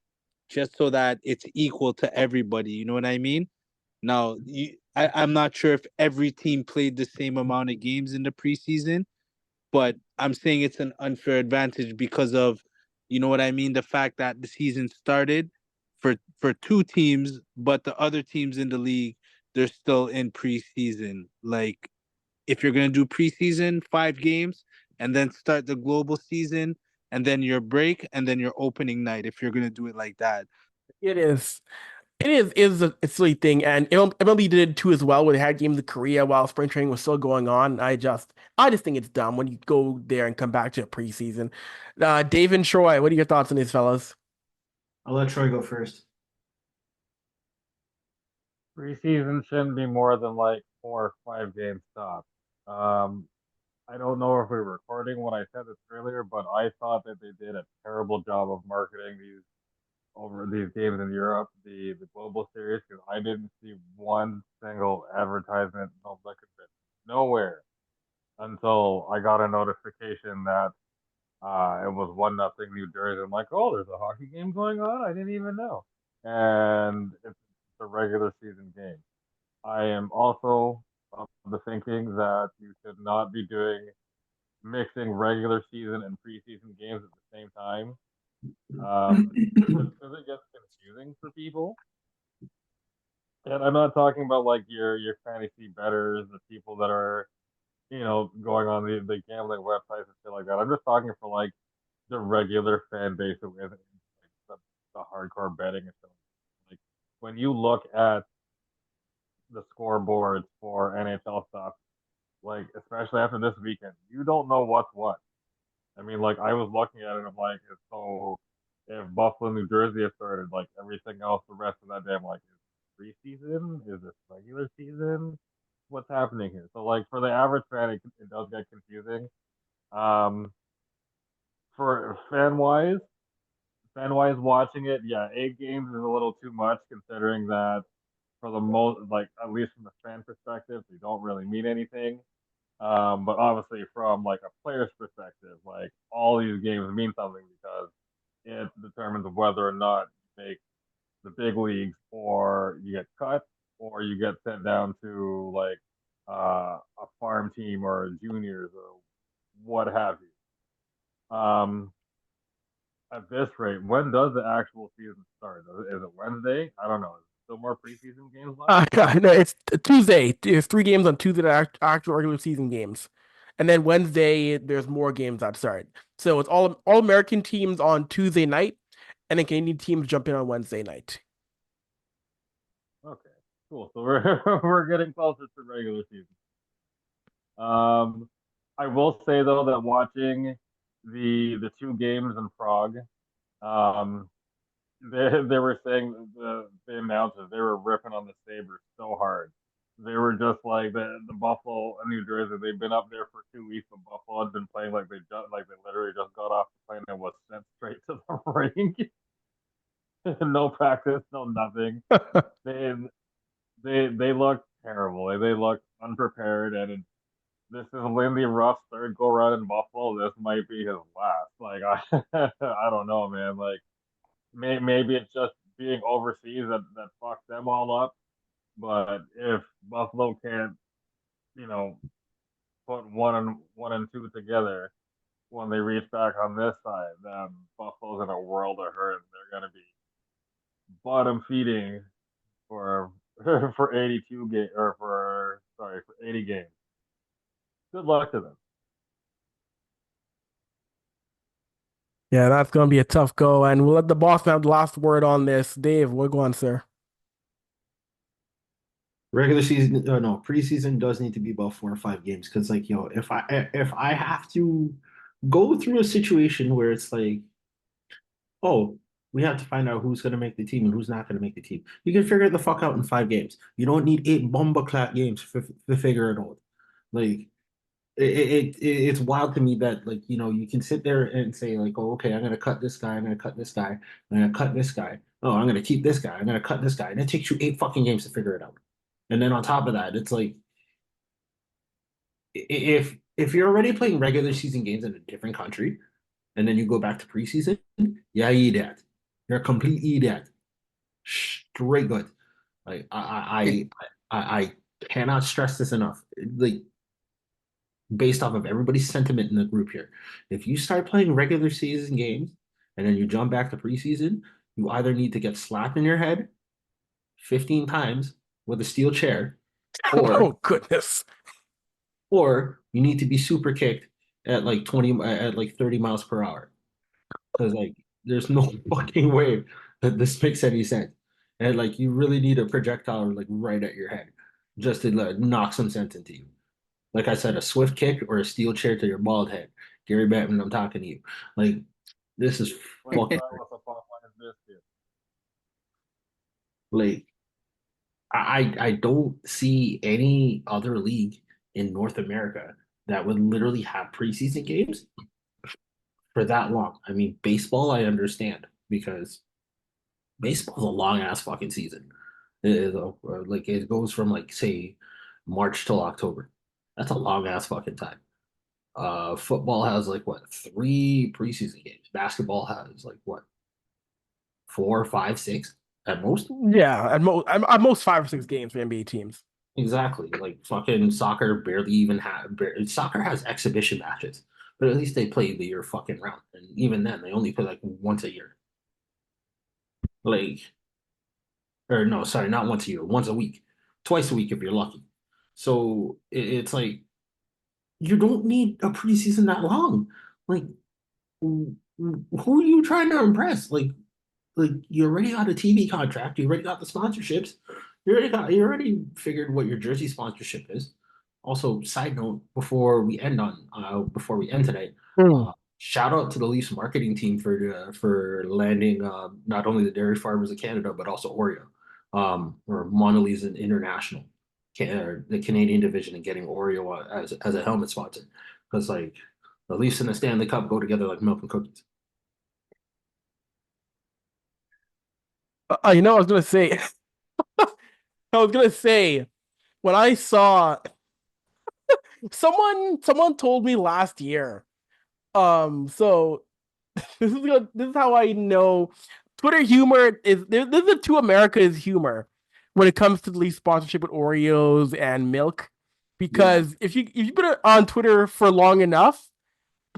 just so that it's equal to everybody. You know what I mean? Now, I'm not sure if every team played the same amount of games in the preseason, but I'm saying it's an unfair advantage because of, you know what I mean? The fact that the season started for 2 teams, but the other teams in the league, they're still in preseason. Like, if you're going to do preseason, 5 games, and then start the global season, and then your break, and then your opening night, if you're going to do it like that. It is. It is a silly thing, and MLB did it too as well, where they had games in Korea while spring training was still going on. I just think it's dumb when you go there and come back to a preseason. Dave and Troy, what are your thoughts on these fellas? I'll let Troy go first. Preseason shouldn't be more than like 4 or 5 games tops. Um, I don't know if we were recording when I said this earlier, but I thought that they did a terrible job of marketing these games in Europe, the global series, because I didn't see one single advertisement, no look at it, nowhere until I got a notification that it was 1-0 New Jersey. I'm like, oh, there's a hockey game going on. I didn't even know, and it's a regular season game. I am also of the thinking that you should not be doing mixing regular season and preseason games at the same time. Because it gets confusing for people. And I'm not talking about like your fantasy betters, the people that are going on the gambling websites and shit like that. I'm just talking for like the regular fan base who isn't like the hardcore betting and stuff. Like when you look at the scoreboards for NHL stuff, like especially after this weekend, you don't know what's what. I mean, like I was looking at it, and I'm like, so if Buffalo, New Jersey has started, like everything else, the rest of that day, I'm like, is this preseason? Is this regular season? What's happening here? So, like for the average fan, it does get confusing. Um, for fan wise watching it, yeah, 8 games is a little too much considering that for the most, like at least from the fan perspective, they don't really mean anything. But obviously from like a player's perspective, like all these games mean something because it determines whether or not you make the big leagues or you get cut or you get sent down to like a farm team or juniors or what have you. At this rate, when does the actual season start? Is it Wednesday? I don't know. Is there still more preseason games left? No, it's Tuesday. There's 3 games on Tuesday, actual regular season games, and then Wednesday there's more games that start. So it's all American teams on Tuesday night, and then Canadian teams jump in on Wednesday night. Okay, cool. So we're we're getting closer to regular season. I will say though that watching the 2 games in Prague, um, they were saying the announcers they were ripping on the Sabres so hard. They were just like the Buffalo and New Jersey. They've been up there for 2 weeks, but Buffalo had been playing like they literally just got off the plane and was sent straight to the rink. No practice, no nothing. They they look terrible. They look unprepared, and this is Lindy Ruff's third go round in Buffalo. This might be his last. Like I don't know, man. Like maybe it's just being overseas that fucked them all up. But if Buffalo can't, you know, put one and two together when they reach back on this side, then Buffalo's in a world of hurt. They're gonna be bottom feeding for for 82 game or for sorry for 80 games. Good luck to them. Yeah, that's gonna be a tough go, and we'll let the boss have the last word on this. Dave, what go on, sir? Regular season, no, preseason does need to be about 4 or 5 games because, like, if I have to go through a situation where it's like, oh, we have to find out who's going to make the team and who's not going to make the team, you can figure it the fuck out in 5 games. You don't need 8 bomba games to figure it out. Like, it's wild to me that, like, you can sit there and say like, oh, okay, I'm gonna cut this guy, I'm gonna cut this guy, I'm gonna cut this guy. Oh, I'm gonna keep this guy, I'm gonna cut this guy, and it takes you 8 fucking games to figure it out. And then on top of that, it's like, if you're already playing regular season games in a different country, and then you go back to preseason, yeah, you idiot. You're a complete idiot. Straight good. Like I cannot stress this enough. Like, based off of everybody's sentiment in the group here. If you start playing regular season games and then you jump back to preseason, you either need to get slapped in your head 15 times with a steel chair, or Oh goodness. or you need to be super kicked at like 30 miles per hour. Because, like, there's no fucking way that this makes any sense. And, like, you really need a projectile like right at your head just to, like, knock some sense into you. Like I said, a swift kick or a steel chair to your bald head. Gary Bettman, I'm talking to you. Like, this is Like fucking that was a Popeyes biscuit. like, I don't see any other league in North America that would literally have preseason games for that long. I mean, baseball, I understand because baseball's a long ass fucking season. Like, it goes from, like, say, March till October. That's a long ass fucking time. Football has like what, 3 preseason games. Basketball has like what, 4, 5, 6 at most. Yeah, at most 5 or 6 games for NBA teams. Exactly. Like, fucking soccer barely even soccer has exhibition matches, but at least they play the year fucking round, and even then they only play like once a year. Like, or no, sorry, not once a year, once a week, twice a week if you're lucky. So it's like, you don't need a preseason that long. Like, who are you trying to impress? Like, you already got a TV contract, you already got the sponsorships, you already figured what your jersey sponsorship is. Also, side note, before we end tonight, Hmm. shout out to the Leafs marketing team for landing not only the Dairy Farmers of Canada but also Oreo, or Mondelez International, the Canadian division, and getting Oreo as a helmet sponsor, because, like, the Leafs and the Stanley Cup go together like milk and cookies. I was gonna say, I was gonna say when I saw someone told me last year. So this is how I know Twitter humor is there's a two America's humor when it comes to the Leaf sponsorship with Oreos and milk. Because if you put it on Twitter for long enough,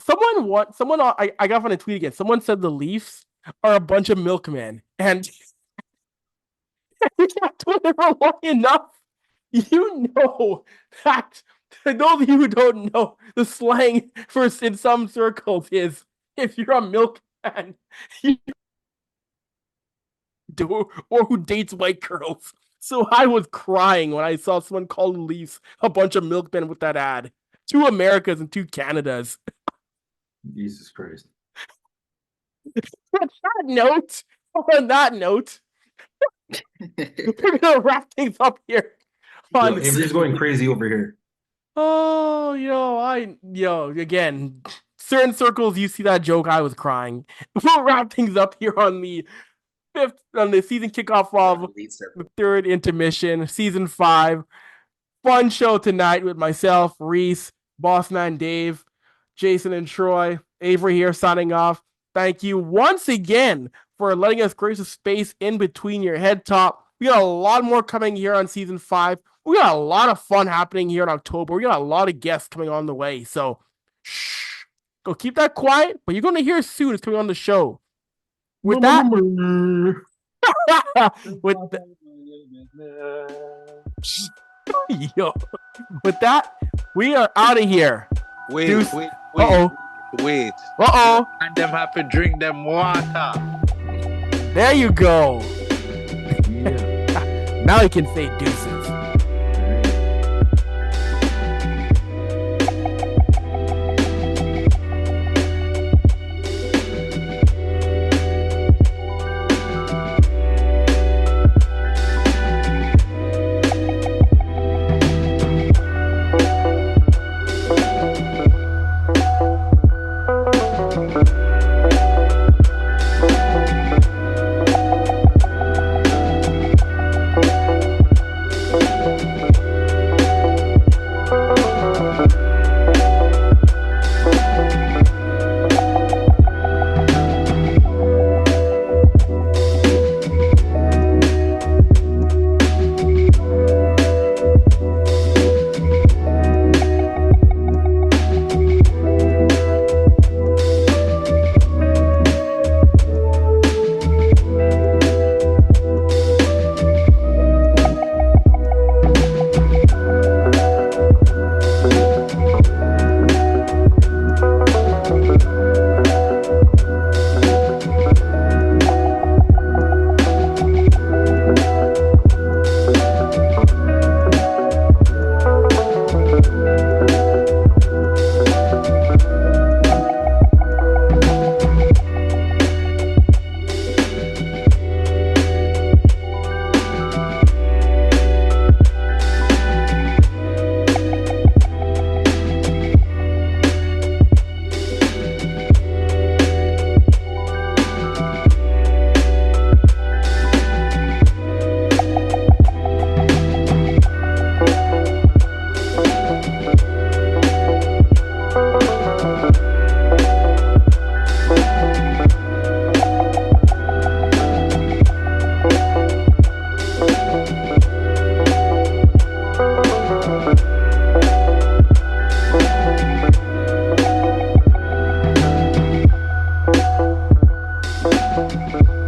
I got on a tweet again. Someone said the Leafs are a bunch of milkmen, and if you have Twitter for long enough, you know that. Those of you who don't know, the slang for in some circles is if you're a milkman, you do or who dates white girls. So I was crying when I saw someone call the Leafs a bunch of milkmen with that ad. Two Americas and two Canadas. Jesus Christ. On that note, we're gonna wrap things up here. Yo, Avery's going crazy over here. Oh, again, certain circles you see that joke, I was crying. We'll wrap things up here on the season kickoff of the third intermission, season 5. Fun show tonight with myself, Reese, Bossman Dave, Jason and Troy. Avery here signing off. Thank you once again for letting us grace a space in between your head top. We got a lot more coming here on season 5. We got a lot of fun happening here in October. We got a lot of guests coming on the way. So, go keep that quiet, but you're going to hear soon it's coming on the show. With that, with that, we are out of here. Wait. Uh-oh. And them have to drink them water. There you go. Yeah. Now you can say deuces. Thank you.